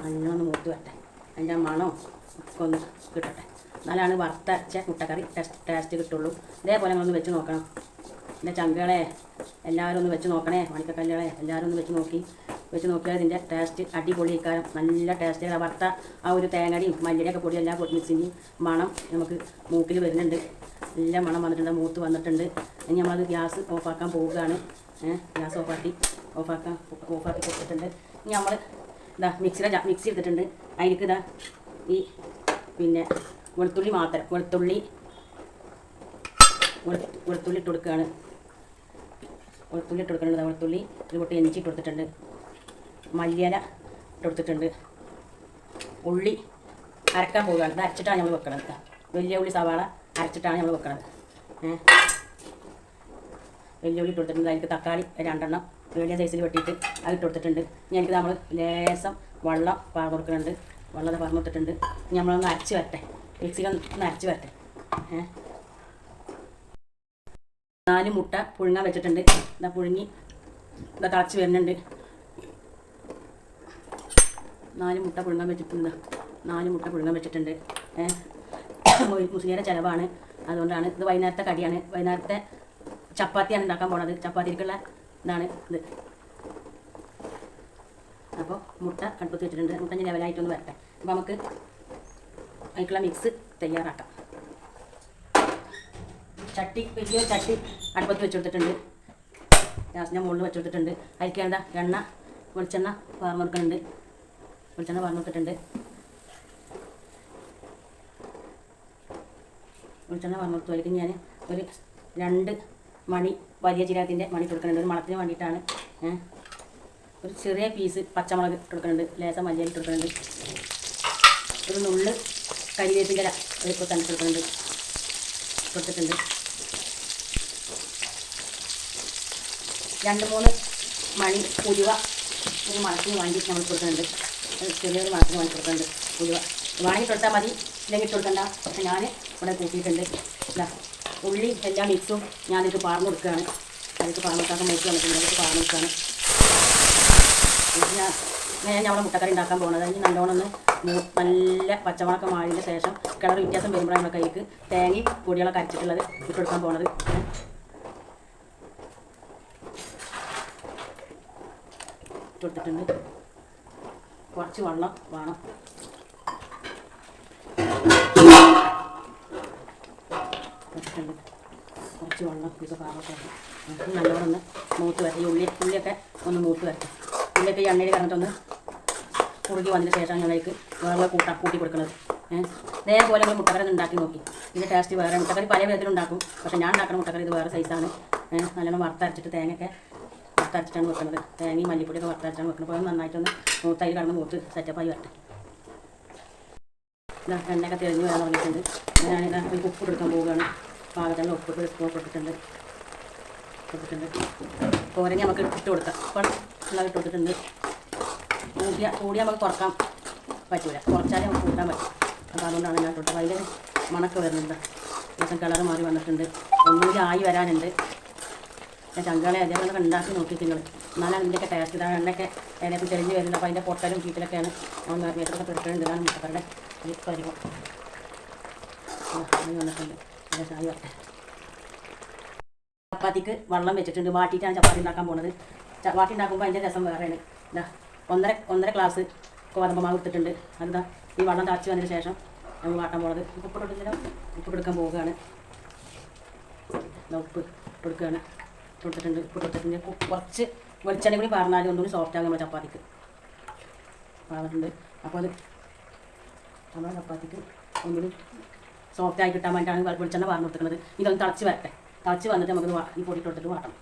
[SPEAKER 1] നല്ലൊന്ന് മൂത്ത് വരട്ടെ. അതിൻ്റെ മണോ ഒക്കെ ഒന്ന് കിട്ടട്ടെ. എന്നാലാണ് വറുത്തരച്ച മുട്ടക്കറി ടേസ്റ്റ് കിട്ടുള്ളൂ. ഇതേപോലെ നമ്മളൊന്ന് വെച്ച് നോക്കണം. എൻ്റെ ചങ്കുകളെ എല്ലാവരും ഒന്ന് വെച്ച് നോക്കണേ. മണിക്കക്കല്ലുകളെ എല്ലാവരും ഒന്ന് വെച്ച് നോക്കിയാൽ ഇതിൻ്റെ ടേസ്റ്റ് അടിപൊളിക്കാരം. നല്ല ടേസ്റ്റ്. വറുത്ത ആ ഒരു തേങ്ങടിയും മല്ലിയുടെയൊക്കെ പൊടി എല്ലാം മിക്സിൻ്റെയും മണം നമുക്ക് മൂക്കിൽ വരുന്നുണ്ട്. നല്ല മണം വന്നിട്ടുണ്ട്. മൂത്ത് വന്നിട്ടുണ്ട്. ഇനി നമ്മളത് ഗ്യാസ് ഓഫാക്കാൻ പോവുകയാണ്. ഗ്യാസ് ഓഫാക്കി കൊടുത്തിട്ടുണ്ട്. ഇനി നമ്മൾ മിക്സി എടുത്തിട്ടുണ്ട്. അതിലേക്ക് ഈ പിന്നെ വെളുത്തുള്ളി ഇട്ട് കൊടുക്കുകയാണ്. വെളുത്തുള്ളി ഒരു പൊട്ടി എണ്ണിച്ച് ഇട്ട് കൊടുത്തിട്ടുണ്ട്. മല്ലിയില ഇട്ട് കൊടുത്തിട്ടുണ്ട്. ഉള്ളി അരക്കാൻ പോവുകയാണ്. ഇത് അരച്ചിട്ടാണ് നമ്മൾ വെക്കണത്. വലിയ ഉള്ളി സവാള അരച്ചിട്ടാണ് നമ്മൾ വെക്കണത്. വലിയ ഉള്ളി ഇട്ട് കൊടുത്തിട്ടുണ്ട്. അതിലേക്ക് തക്കാളി 2 എണ്ണം വലിയ സൈസിൽ വെട്ടിയിട്ട് അത് ഇട്ട് കൊടുത്തിട്ടുണ്ട്. ഇനി എനിക്ക് നമ്മൾ ലേശം വെള്ളം പാർന്ന് കൊടുക്കുന്നുണ്ട്. വെള്ളം പാർന്ന് കൊടുത്തിട്ടുണ്ട്. ഇനി നമ്മളൊന്ന് അരച്ച് വരട്ടെ. മിക്സിയിലൊന്ന് അരച്ച് വരട്ടെ. 4 മുട്ട പുഴുങ്ങാൻ വെച്ചിട്ടുണ്ട്. ഇതാ പുഴുങ്ങി തിളച്ച് വരുന്നുണ്ട്. 4 മുട്ട പുഴുങ്ങാൻ വെച്ചിട്ടുണ്ട്. മുസ്ലിയുടെ ചിലവാണ്. അതുകൊണ്ടാണ് ഇത്. വൈകുന്നേരത്തെ കടിയാണ്. വൈകുന്നേരത്തെ ചപ്പാത്തിയാണ് ഉണ്ടാക്കാൻ പോണത്. ചപ്പാത്തിക്കുള്ള ഇതാണ് ഇത്. അപ്പോൾ മുട്ട അടുപ്പത്ത് വെച്ചിട്ടുണ്ട്. മുട്ട ലെവലായിട്ടൊന്ന് വരട്ടെ. അപ്പോൾ നമുക്ക് അതിലേക്കുള്ള മിക്സ് തയ്യാറാക്കാം. വലിയ ചട്ടി അടുപ്പത്ത് വെച്ച് കൊടുത്തിട്ടുണ്ട്. ഗ്യാസിൻ്റെ മുകളിൽ വെച്ച് കൊടുത്തിട്ടുണ്ട്. അതിലേക്ക് എന്താ വെളിച്ചെണ്ണ പാർന്ന് കൊടുക്കുന്നുണ്ട്. അതിലേക്ക് ഞാൻ ഒരു 2 മണി വലിയ ജീരകത്തിൻ്റെ മണി കൊടുക്കുന്നുണ്ട്. ഒരു മണത്തിന് വേണ്ടിയിട്ടാണ്. ഒരു ചെറിയ പീസ് പച്ചമുളക് കൊടുക്കുന്നുണ്ട്. ലേശം മല്ലിയില കൊടുക്കുന്നുണ്ട്. ഒരു നുള്ള് കരിവേപ്പില ഇപ്പോൾ തന്നെ കൊടുത്തിട്ടുണ്ട്. 2-3 മണി ഉലുവ ഒരു മണത്തിന് വേണ്ടി നമ്മൾ കൊടുക്കുന്നുണ്ട്. ചെറിയൊരു മണത്തിന് വേണ്ടി കൊടുക്കുന്നുണ്ട്. ഉലുവ വേണമെങ്കിൽ കൊടുത്താൽ മതി, ഇല്ലെങ്കിൽ ഇട്ട് കൊടുക്കണ്ട. പക്ഷെ ഞാൻ ഇവിടെ കൂട്ടിയിട്ടുണ്ട്. ഉള്ളി എല്ലാ മിക്സും ഞാനിത് പാർന്ന് കൊടുക്കുകയാണ്. അതിലേക്ക് പാർന്ന് കൊടുക്കാൻ മൂത്ത് വന്നിട്ടുണ്ട്. അതിലേക്ക് പാർന്ന് കൊടുക്കുകയാണ്. ഞാൻ നമ്മുടെ മുട്ടക്കറി ഉണ്ടാക്കാൻ പോകുന്നത്. അതിന് നല്ലോണം നല്ല പച്ചമുളകൊക്കെ മാറിയതിന് ശേഷം കളർ വ്യത്യാസം വരുമ്പോഴാണ് നമ്മുടെ കൈക്ക് തേങ്ങയും പൊടികളൊക്കെ അരച്ചിട്ടുള്ളത് ഇട്ട് കൊടുക്കാൻ പോകുന്നത്. ഇട്ടുകൊടുത്തിട്ടുണ്ട്. കുറച്ച് വെള്ളം വേണം. കുറച്ച് വെള്ളം ഇതൊക്കെ പാകമൊക്കെ നല്ലോണം ഒന്ന് മൂത്ത് വരട്ടെ. ഈ ഉള്ളിയൊക്കെ ഒന്ന് മൂത്ത് വരട്ടെ. ഉള്ളിയൊക്കെ ഈ എണ്ണയിൽ കിടന്നിട്ടൊന്ന് കുറുകി വന്നതിന് ശേഷം ഞങ്ങൾക്ക് വേറെ കൂട്ടി കൊടുക്കുന്നത്. ഇതേപോലെ നമ്മൾ മുട്ടക്കറി ഉണ്ടാക്കി നോക്കി. ഇതിൻ്റെ ടേസ്റ്റ് വേറെ. മുട്ടക്കറി പല വിധത്തിലുണ്ടാക്കും. പക്ഷേ ഞാൻ ഉണ്ടാക്കുന്ന മുട്ടക്കറി ഇത് വേറെ സൈസാണ്. നല്ലോണം വറുത്തരച്ചിട്ട് തേങ്ങയൊക്കെ വറുത്തരച്ചിട്ടാണ് വെക്കുന്നത്. തേങ്ങയും മല്ലിപ്പൊടിയൊക്കെ വറുത്തരച്ചാണ് വെക്കുന്നത്. അപ്പോൾ നന്നായിട്ടൊന്ന് മൂത്തയിൽ കിടന്ന് മൂത്ത് സെറ്റപ്പായി വരട്ടെ. എണ്ണയൊക്കെ തെളിഞ്ഞ് വരാൻ തുടങ്ങിയിട്ടുണ്ട്. ഞാനിത് ഉപ്പ് കൊടുക്കാൻ പോവുകയാണ്. പാകത്തിന് ഉപ്പ് സ്പൂൺ കൊടുത്തിട്ടുണ്ട്. കോരങ്ങി നമുക്ക് ഇട്ട് കൊടുക്കാം. അപ്പോൾ എല്ലാം ഇട്ട് കൊടുത്തിട്ടുണ്ട്. കൂടി നമുക്ക് കുറക്കാം. പറ്റൂല, കുറച്ചാലേ നമുക്ക് കൂട്ടാൻ പറ്റും. അപ്പോൾ അതുകൊണ്ടാണ് ഞാൻ തൊട്ടത്. അതിൻ്റെ മണക്ക് വരുന്നുണ്ട്, ദിവസം കളർ മാറി വന്നിട്ടുണ്ട്, ഒന്നുകൂടി ആയി വരാനുണ്ട്. ഞാൻ ചങ്കളെ അതേപോലെ ഉണ്ടാക്കി നോക്കി നിങ്ങൾ, എന്നാലും അതിൻ്റെയൊക്കെ ടേസ്റ്റ്. ഇതാണ് എണ്ണയൊക്കെ ഏകദേശം തെളിഞ്ഞ് വരുന്നത്. അപ്പോൾ അതിൻ്റെ പൊട്ടലും ചീറ്റിലൊക്കെയാണ് ഒന്ന് മേത്തൊക്കെ പെടുത്തുന്നുണ്ട്. ഇതാണ് മുട്ടക്കറിയുടെ പരിവം വന്നിട്ടുണ്ട്. ഏകദേശം ആയി വരട്ടെ. ചപ്പാത്തിക്ക് വെള്ളം വെച്ചിട്ടുണ്ട്, വാട്ടിയിട്ടാണ് ചപ്പാത്തി ഉണ്ടാക്കാൻ പോകുന്നത്. വാട്ടി ഉണ്ടാക്കുമ്പോൾ അതിൻ്റെ രസം വേറെയാണ്. ഇതാ ഒന്നര ഗ്ലാസ് ഗോതമ്പ് മാവ് എടുത്തിട്ടുണ്ട്. അതാ ഈ വെള്ളം തിളച്ച് വന്നതിന് ശേഷം നമ്മൾ വാട്ടാൻ പോകുന്നത്. ഉപ്പ് കൊടുക്കാൻ പോവുകയാണ്. ഉപ്പ് കൊടുക്കുകയാണ്, കൊടുത്തിട്ടുണ്ട്. ഉപ്പ് കൊടുത്തിട്ടുണ്ട്. കുറച്ച് വെളിച്ചെണ്ണ കൂടി പറഞ്ഞാൽ ഒന്നുകൂടി സോഫ്റ്റ് ആകും നമ്മുടെ ചപ്പാത്തിക്ക്. പറഞ്ഞിട്ടുണ്ട്. അപ്പോൾ അത് നമ്മുടെ ചപ്പാത്തിക്ക് ഒന്നുകൂടി സോഫ്റ്റായി കിട്ടാൻ വേണ്ടിയിട്ടാണ് വെളിച്ചെണ്ണ പറഞ്ഞു കൊടുക്കുന്നത്. ഇതൊന്ന് തിളച്ച് വരട്ടെ. തിളച്ച് വന്നിട്ട് നമുക്ക് ഈ പൊടി കൊടുത്തിട്ട് വാട്ടണം.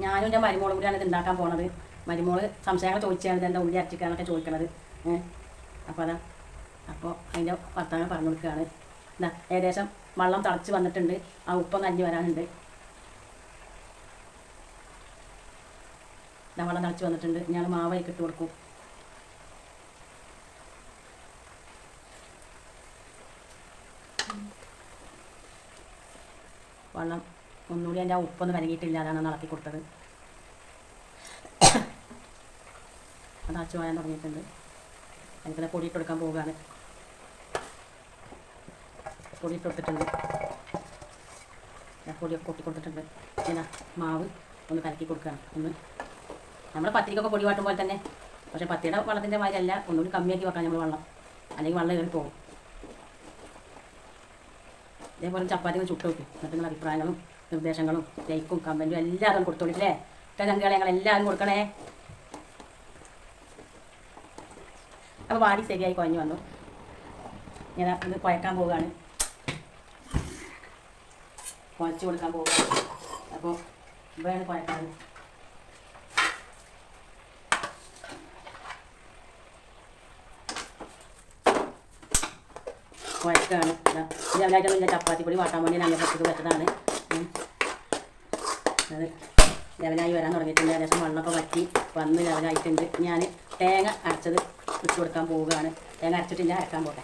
[SPEAKER 1] ഞാനും എൻ്റെ മരുമോളും കൂടിയാണ് ഇത് ഉണ്ടാക്കാൻ പോണത്. മരുമോള് സംശയങ്ങൾ ചോദിച്ചാണ് ഇതെന്താ ഉള്ളി അരച്ചിക്കാന്നൊക്കെ ചോദിക്കണത്. അപ്പോൾ അതാ, അപ്പോൾ അതിൻ്റെ വർത്തമാനം പറഞ്ഞു കൊടുക്കുകയാണ്. എന്താ ഏകദേശം വെള്ളം തിളച്ച് വന്നിട്ടുണ്ട്, ആ ഉപ്പൊന്ന് അഞ്ഞ് വരാനുണ്ട്. വെള്ളം തിളച്ച് വന്നിട്ടുണ്ട്. ഞാൻ മാവയ്ക്ക് ഇട്ട് കൊടുക്കും. വെള്ളം ഒന്നുകൂടി എൻ്റെ ആ ഉപ്പൊന്ന് കലകിയിട്ടില്ല, അതാണ് ഇളക്കി കൊടുത്തത്. അത് അച്ചു പോയാൻ തുടങ്ങിയിട്ടുണ്ട്. എനിക്കത് പൊടിയിട്ട് കൊടുക്കാൻ പോവുകയാണ്. പൊടിയിട്ട് കൊടുത്തിട്ടുണ്ട്, പൊടിയൊക്കെ കൊട്ടി കൊടുത്തിട്ടുണ്ട്. പിന്നെ മാവ് ഒന്ന് കലക്കി കൊടുക്കുകയാണ്. ഒന്ന് നമ്മൾ പത്തിരിക്കൊക്കെ പൊടി വാട്ടുമ്പോൾ തന്നെ, പക്ഷേ പത്തിരിയുടെ വെള്ളത്തിൻ്റെ മാതിരിയല്ല, ഒന്നുകൂടി കമ്മിയാക്കി വെക്കാം നമ്മൾ വെള്ളം, അല്ലെങ്കിൽ വെള്ളം കയറി പോകും. ഇതേപോലെ ചപ്പാത്തി ചുട്ട് വെക്കും. എന്നിട്ട് നിങ്ങൾ അഭിപ്രായങ്ങളും നിർദ്ദേശങ്ങളും ലൈക്കും കമൻറ്റും എല്ലാവരും കൊടുത്തോളില്ലേ. ചങ്കളെ ഞങ്ങളെല്ലാവരും കൊടുക്കണേ. അപ്പോൾ വാടി ശരിയായി കുഴഞ്ഞു വന്നു. ഞാൻ ഇത് കുഴക്കാൻ പോവുകയാണ്, കുഴച്ച് കൊടുക്കാൻ പോവുകയാണ്. അപ്പോൾ ഇവിടെയാണ് കുഴക്കാൻ. കുഴക്കാണ്. ലെവലായിട്ടൊന്നും ചപ്പാത്തി പൊടി വാട്ടാൻ വേണ്ടി ഞാൻ പച്ചക്ക് വെച്ചതാണ്. അത് ലെവലായി വരാൻ തുടങ്ങിയിട്ടുണ്ട്. ഏകദേശം വെള്ളമൊക്കെ വറ്റി വന്ന് ലെവലായിട്ടുണ്ട്. ഞാൻ തേങ്ങ അരച്ചത് ഇട്ട് കൊടുക്കാൻ പോവുകയാണ്. തേങ്ങ അരച്ചിട്ടില്ല, അരക്കാൻ പോട്ടെ.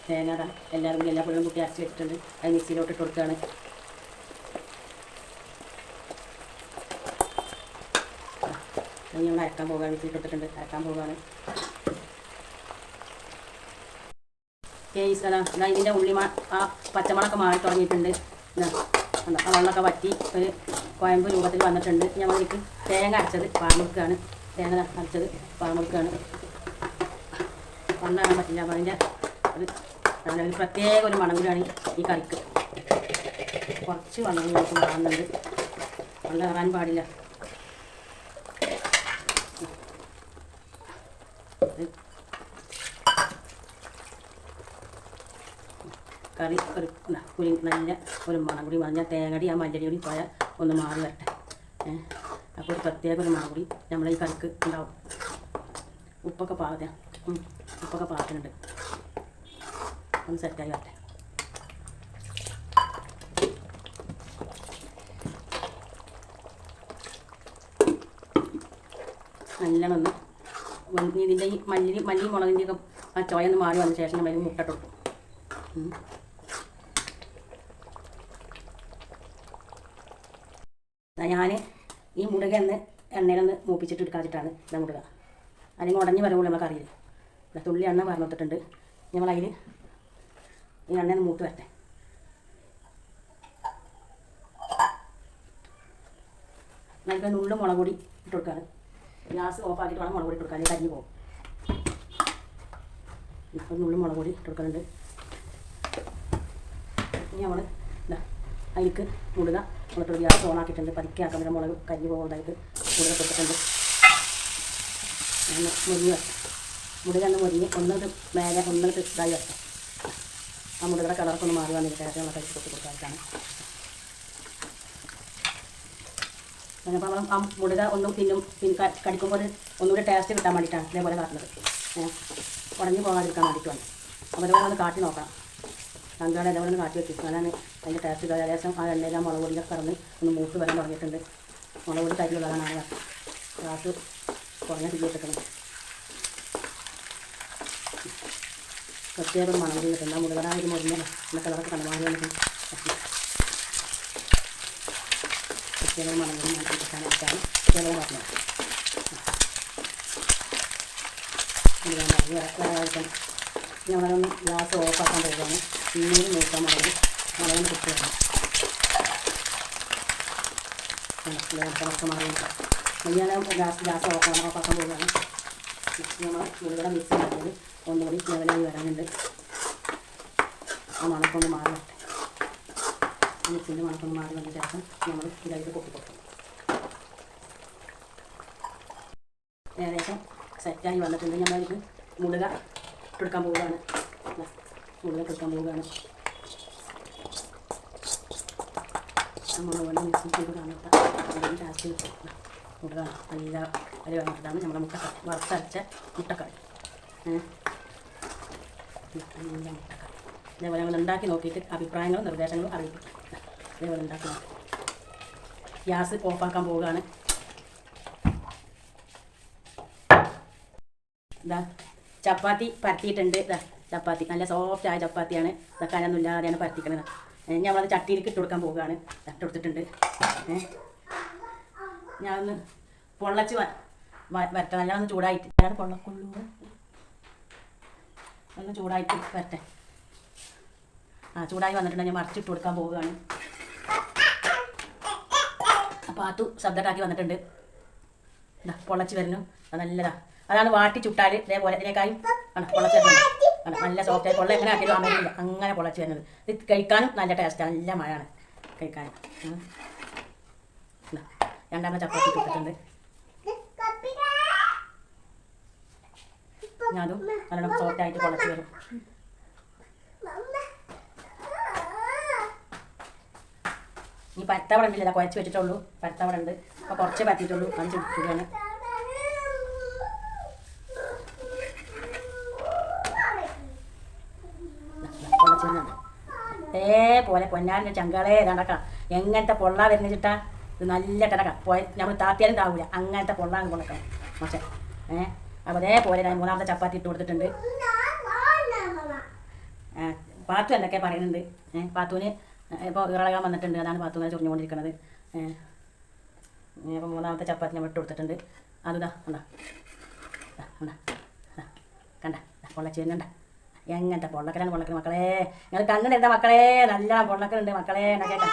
[SPEAKER 1] തേങ്ങ അതാ എല്ലാവരും കൂടി എല്ലാ പുഴും കുട്ടി അരച്ച് വെച്ചിട്ടുണ്ട്. അത് മിക്സിയിലോട്ട് ഇട്ട് കൊടുക്കുകയാണ്. ഞങ്ങൾ അരക്കാൻ പോവുകയാണ്. മിക്സിയിൽ ഇട്ടിട്ടുണ്ട്, അരക്കാൻ പോവുകയാണ്. കേസ് അതാ ഇതിൻ്റെ ആ പച്ചമുളകൊക്കെ മാറി തുടങ്ങിയിട്ടുണ്ട്. ആ വെള്ളമൊക്കെ വറ്റി ഒരു കുഴമ്പ് രൂപത്തിൽ വന്നിട്ടുണ്ട്. ഞമ്മൾക്ക് തേങ്ങ അരച്ചത് പാർമുറുക്കുകയാണ്. തേങ്ങ അരച്ചത് പാർമുറുക്കുകയാണ്. വണ്ണാൻ പറ്റില്ല. അപ്പോൾ അതിൻ്റെ ഒരു പ്രത്യേക ഒരു മണം കൂടിയാണ് ഈ കറിക്ക്. കുറച്ച് വെള്ളം നമുക്ക് മാറുന്നുണ്ട്. വെള്ളം കയറാൻ പാടില്ല. കറി ഒരു നല്ല ഒരു മണം കൂടി പറഞ്ഞാൽ തേങ്ങടി ആ മല്ലടി കൂടി പോയാൽ ഒന്ന് മാറി വരട്ടെ. അപ്പോൾ ഒരു പ്രത്യേക ഒരു മണം കൂടി നമ്മളെ ഈ കറിക്ക് ഉണ്ടാവും. ഉപ്പൊക്കെ പാകത്തിനുണ്ട്. ഒന്ന് സെറ്റായി വരട്ടെ. നല്ലോണം ഒന്ന് ഇതിൻ്റെ ഈ മല്ലി മുളകിൻ്റെയൊക്കെ ആ ചോയൊന്ന് മാറി വന്ന ശേഷം നമ്മൾ മുട്ട ഇട്ട് കൊടുക്കും. ഞാൻ ഈ മുടുക എണ്ണയിലൊന്ന് മൂപ്പിച്ചിട്ട് എടുക്കാച്ചിട്ടാണ് ഇതാ മുടുക. അല്ലെങ്കിൽ ഉടഞ്ഞ് വരുമ്പോൾ നമ്മൾ കറിയിൽ തുള്ളി എണ്ണ പറഞ്ഞു കൊടുത്തിട്ടുണ്ട്. ഞങ്ങളതിൽ ഈ എണ്ണ മൂത്ത് വരട്ടെ. നമുക്ക് നുള്ളു മുളക് പൊടി ഇട്ട് കൊടുക്കാറ്. ഗ്യാസ് ഓഫ് ആക്കിയിട്ട് വേണം മുളക് പൊടി ഇട്ട് കൊടുക്കാൻ, കരിഞ്ഞ് പോകും. ഇപ്പോൾ നുള്ളു മുളക് പൊടി ഇട്ട് കൊടുക്കുന്നുണ്ട്. ഇനി നമ്മൾ അതിലേക്ക് മുടുക മുളക് ഗ്യാസ് ഓണാക്കിയിട്ടുണ്ട്. പതുക്കെ ആക്കാൻ മുളക് കരിഞ്ഞ് പോകുന്നതായിട്ട് മുടുക കൊടുത്തിട്ടുണ്ട്. മുരിഞ്ഞ് വരട്ടെ. മുടുക ഒന്ന് മുരിഞ്ഞ് ഒന്നത് മേലെ ഒന്നിട്ട് ഇതായി വരട്ടെ. ആ മുടുകളുടെ കളറൊക്കെ ഒന്ന് മാറി വന്നിട്ട് ശേഷം നമ്മൾ കഴിച്ച് കൊത്തി കൊടുക്കാനായിട്ടാണ്. അപ്പോൾ നമ്മൾ ആ മുടുക ഒന്നും കടിക്കുമ്പോൾ ഒന്നുകൂടി ടേസ്റ്റ് കിട്ടാൻ വേണ്ടിയിട്ടാണ് ഇതേപോലെ കാട്ടുന്നത്. ഉടഞ്ഞു പോകാതിരിക്കാൻ വേണ്ടിയിട്ടാണ്. അപ്പോൾ അതുപോലെ ഒന്ന് കാട്ടി നോക്കണം. തങ്കാളെ ഇതേപോലെ ഒന്ന് കാട്ടി വെക്കും. അതാണ് അതിൻ്റെ ടേസ്റ്റ്. ഏകദേശം ആ എണ്ണയിൽ ആ മുളക് പൊടിയൊക്കെ കറന്ന് ഒന്ന് മൂത്ത് വരാൻ തുടങ്ങിയിട്ടുണ്ട്. മുളക് പൊടി കരിയുള്ളതാണ് ആ ഗ്യാസ് കുറഞ്ഞ തീ വെക്കണം. പ്രത്യേകം മണം ചെയ്തിട്ടുണ്ട്. ആ മുളകടായ ഒരു മുറിഞ്ഞ എന്ന കളറൊക്കെ കണ്ടമാറി വന്നിട്ട് പ്രത്യേകം മണം കൂടി മാറ്റി വെക്കാനായിട്ടാണ് ചിലവ് പറഞ്ഞത്. ഞങ്ങളൊന്ന് ഗ്യാസ് ഓഫാക്കാൻ പോവുകയാണ്. പിന്നീട് നോക്കാൻ മുളകിന് കിട്ടുകയാണ്. കളറൊക്കെ മാറിയിട്ട് ഞാൻ ഗ്യാസ് ഓഫാക്കാൻ പോവുകയാണ്. നമ്മൾ മുളകട മിക്സ് ചെയ്യുന്നത് ഒന്നുകൂടി ലെവലായി വരാനുണ്ട്. ആ മണക്കൊന്ന് മാറി വരട്ടെ. മിക്സിൻ്റെ മണക്കൊന്ന് മാറി വന്ന ശേഷം നമ്മൾ ഇതിലേക്ക് പൊട്ടിക്കൊടുക്കും. ഏകദേശം സെറ്റായി വന്നിട്ടുണ്ട്. ഞമ്മൾക്ക് മുളക ഇട്ടെടുക്കാൻ പോവുകയാണ്. മുളക ഇട്ടെടുക്കാൻ പോവുകയാണ്. മുളക് മിക്സ് ചെയ്ത് കാണിട്ടാൽ അതിന് ലാസ്റ്റ് കിട്ടും. മുളക നല്ല അരി വന്നിട്ടാണ് നമ്മുടെ മുട്ടക്കറി, വറുത്തരച്ച മുട്ടക്കറി. ഇതേപോലെ ഞങ്ങൾ ഉണ്ടാക്കി നോക്കിയിട്ട് അഭിപ്രായങ്ങളും നിർദ്ദേശങ്ങളും അറിയിക്കും. ഇതേപോലെ ഉണ്ടാക്കി നോക്കി. ഗ്യാസ് ഓഫാക്കാൻ പോവുകയാണ്. ഇതാ ചപ്പാത്തി പരത്തിയിട്ടുണ്ട്. ഇതാ ചപ്പാത്തി നല്ല സോഫ്റ്റ് ആയ ചപ്പാത്തിയാണ്. ഇതൊക്കെ അതിനൊന്നും ഇല്ലാതെയാണ് പരത്തിക്കുന്നത്. ഞങ്ങളത് ചട്ടിയിലേക്ക് ഇട്ട് കൊടുക്കാൻ പോവുകയാണ്. ഇട്ടെടുത്തിട്ടുണ്ട്. ഞാനൊന്ന് പൊള്ളച്ച് വരട്ടെ. നല്ലോണം ചൂടായിട്ട് ഞാൻ പൊള്ളക്കുള്ളൂ. ഒന്ന് ചൂടായിട്ട് വരട്ടെ. ചൂടായി വന്നിട്ടുണ്ട്. ഞാൻ മറിച്ചിട്ട് കൊടുക്കാൻ പോവുകയാണ്. അപ്പോൾ ആത്തു ശബ്ദമാക്കി വന്നിട്ടുണ്ട്. ഇതാ പൊള്ളച്ച് വരുന്നു. നല്ലതാ. അതാണ് വാട്ടി ചുട്ടാൽ ഇതേപോലെ ഇതിനേക്കായും ആണ് പൊള്ളച്ച് വരുന്നത്. നല്ല സോഫ്റ്റായി പൊള്ള എങ്ങനെ ആക്കിയാലും അമരില്ല. അങ്ങനെ പൊള്ളച്ച് വരുന്നത്. ഇത് കഴിക്കാനും നല്ല ടേസ്റ്റാണ്. നല്ല മഴയാണ് കഴിക്കാനും. രണ്ടാമത്തെ ചപ്പാത്തി ചുട്ടിട്ടുണ്ട്. ഞാനും നല്ലോണം സോഫ്റ്റായിട്ട് പൊള്ളച്ച് വരും. ഈ പരത്തവട ഉണ്ടല്ല, കുഴച്ച് വെച്ചിട്ടുള്ളൂ. പരത്തവട ഉണ്ട്. അപ്പോൾ കുറച്ചേ പരത്തിയിട്ടുള്ളൂ. അത് ചുടുകയാണ്. അതേപോലെ പൊന്നാൻ്റെ ചങ്കളെ നടക്കാം. എങ്ങനത്തെ പൊള്ള വരുന്ന ചിട്ടാ ഇത് നല്ല കിടക്കാം. നമ്മൾ താത്തിയാലും താവൂല. അങ്ങനത്തെ പൊള്ളാണ് പൊള്ളക്കണം പക്ഷേ. അപ്പോൾ അതേപോലെ ഞാൻ മൂന്നാമത്തെ ചപ്പാത്തി ഇട്ട് കൊടുത്തിട്ടുണ്ട്. പാത്തു എന്തൊക്കെ പറയുന്നുണ്ട്. പാത്തുവിന് ഇപ്പോൾ ഇറളകാൻ വന്നിട്ടുണ്ട്. അതാണ് പാത്തു ഇങ്ങനെ ചൊറിഞ്ഞുകൊണ്ടിരിക്കുന്നത്. അപ്പോൾ മൂന്നാമത്തെ ചപ്പാത്തി ഞാൻ ഇട്ട് കൊടുത്തിട്ടുണ്ട്. അതുതാ കണ്ടാ കണ്ട പൊള്ളച്ചേരുന്നുണ്ട. എങ്ങനത്തെ പൊള്ളക്കലാണ് പൊള്ളക്കൽ മക്കളെ. നിങ്ങൾ കണ്ണിനെന്താ മക്കളെ. നല്ലോണം പൊള്ളക്കലുണ്ട് മക്കളെ. കേൾക്കാം.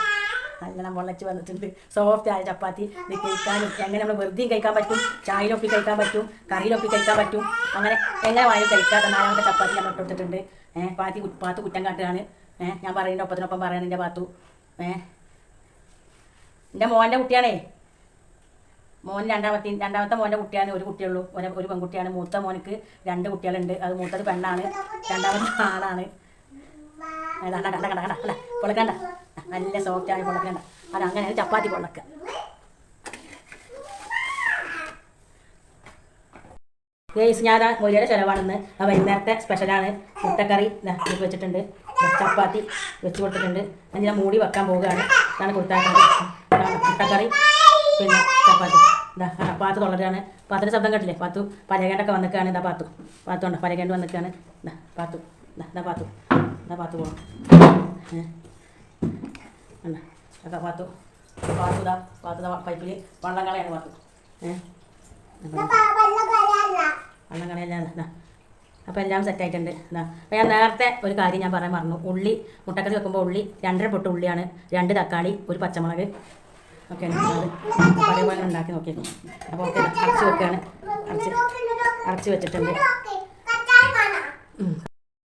[SPEAKER 1] നല്ലോണം പൊള്ളച്ച് വന്നിട്ടുണ്ട്. സോഫ്റ്റ് ആയ ചപ്പാത്തി. ഇത് കഴിക്കാനും എങ്ങനെ നമ്മൾ വെറുതെയും കഴിക്കാൻ പറ്റും. ചായയിലൊപ്പി കഴിക്കാൻ പറ്റും. കറിയിലൊപ്പി കഴിക്കാൻ പറ്റും. അങ്ങനെ എങ്ങനെ വായും കഴിക്കാത്ത നാലാമത്തെ ചപ്പാത്തി നമ്മൾ ഇട്ട് കൊടുത്തിട്ടുണ്ട്. പാത്തു കുറ്റം കാട്ടുകയാണ്. ഞാൻ പറയുന്ന ഒപ്പത്തിനൊപ്പം പറയണം. എൻ്റെ പാത്തു എൻ്റെ മോൻ്റെ കുട്ടിയാണേ. രണ്ടാമത്തെ മോൻ്റെ കുട്ടിയാണ്. ഒരു കുട്ടിയുള്ളൂ. ഒരു പെൺകുട്ടിയാണ്. മൂത്ത മോനിക്ക് 2 കുട്ടികളുണ്ട്. അത് മൂത്തത് പെണ്ണാണ്, രണ്ടാമത് ആണാണ്. കണ്ട പൊളക്കണ്ട. നല്ല സോഫ്റ്റായി പൊളക്കണ്ട. അത് അങ്ങനെയാണ് ചപ്പാത്തി പൊള്ളക്ക. ഞാൻ മൊഴിയുടെ ചിലവാണെന്ന്. വൈകുന്നേരത്തെ സ്പെഷ്യലാണ്. മുട്ടക്കറി വെച്ചിട്ടുണ്ട്. ചപ്പാത്തി വെച്ച് കൊടുത്തിട്ടുണ്ട്. ഞാൻ മൂടി വെക്കാൻ പോവുകയാണ്. ഇതാണ് കൊടുത്താക്കുന്നത്. മുട്ടക്കറി പിന്നെ ചപ്പാത്തി. ഇതാ പാത്ത് തൊള്ളതാണ്. പാത്തിൻ്റെ ശബ്ദം കേട്ടില്ലേ. പാത്തു പലകേണ്ടൊക്കെ വന്നിക്കാണ്. ഇതാ പാത്തുണ്ട് പലകേണ്ട് വന്നിക്കാണ്. ഇതാ പാത്തു പാത്തു പോകണം. അതാ പാത്തു പൈപ്പിൽ വള്ളം കളയാണ് പാത്തു. വള്ളം കളയല്ല. അപ്പോൾ എല്ലാം സെറ്റായിട്ടുണ്ട്. അപ്പോൾ ഞാൻ നേരത്തെ ഒരു കാര്യം ഞാൻ പറയാൻ മറന്നു. ഉള്ളി മുട്ടക്കറി വെക്കുമ്പോൾ ഉള്ളി 2.5 പൊട്ട് ഉള്ളിയാണ്, 2 തക്കാളി, 1 പച്ചമുളക് ഒക്കെ അതേപോലെ ഉണ്ടാക്കി നോക്കിയേക്കും. അപ്പോൾ ഓക്കെ അടച്ച് വെക്കുകയാണ്. അടച്ച് വെച്ചിട്ടുണ്ട്.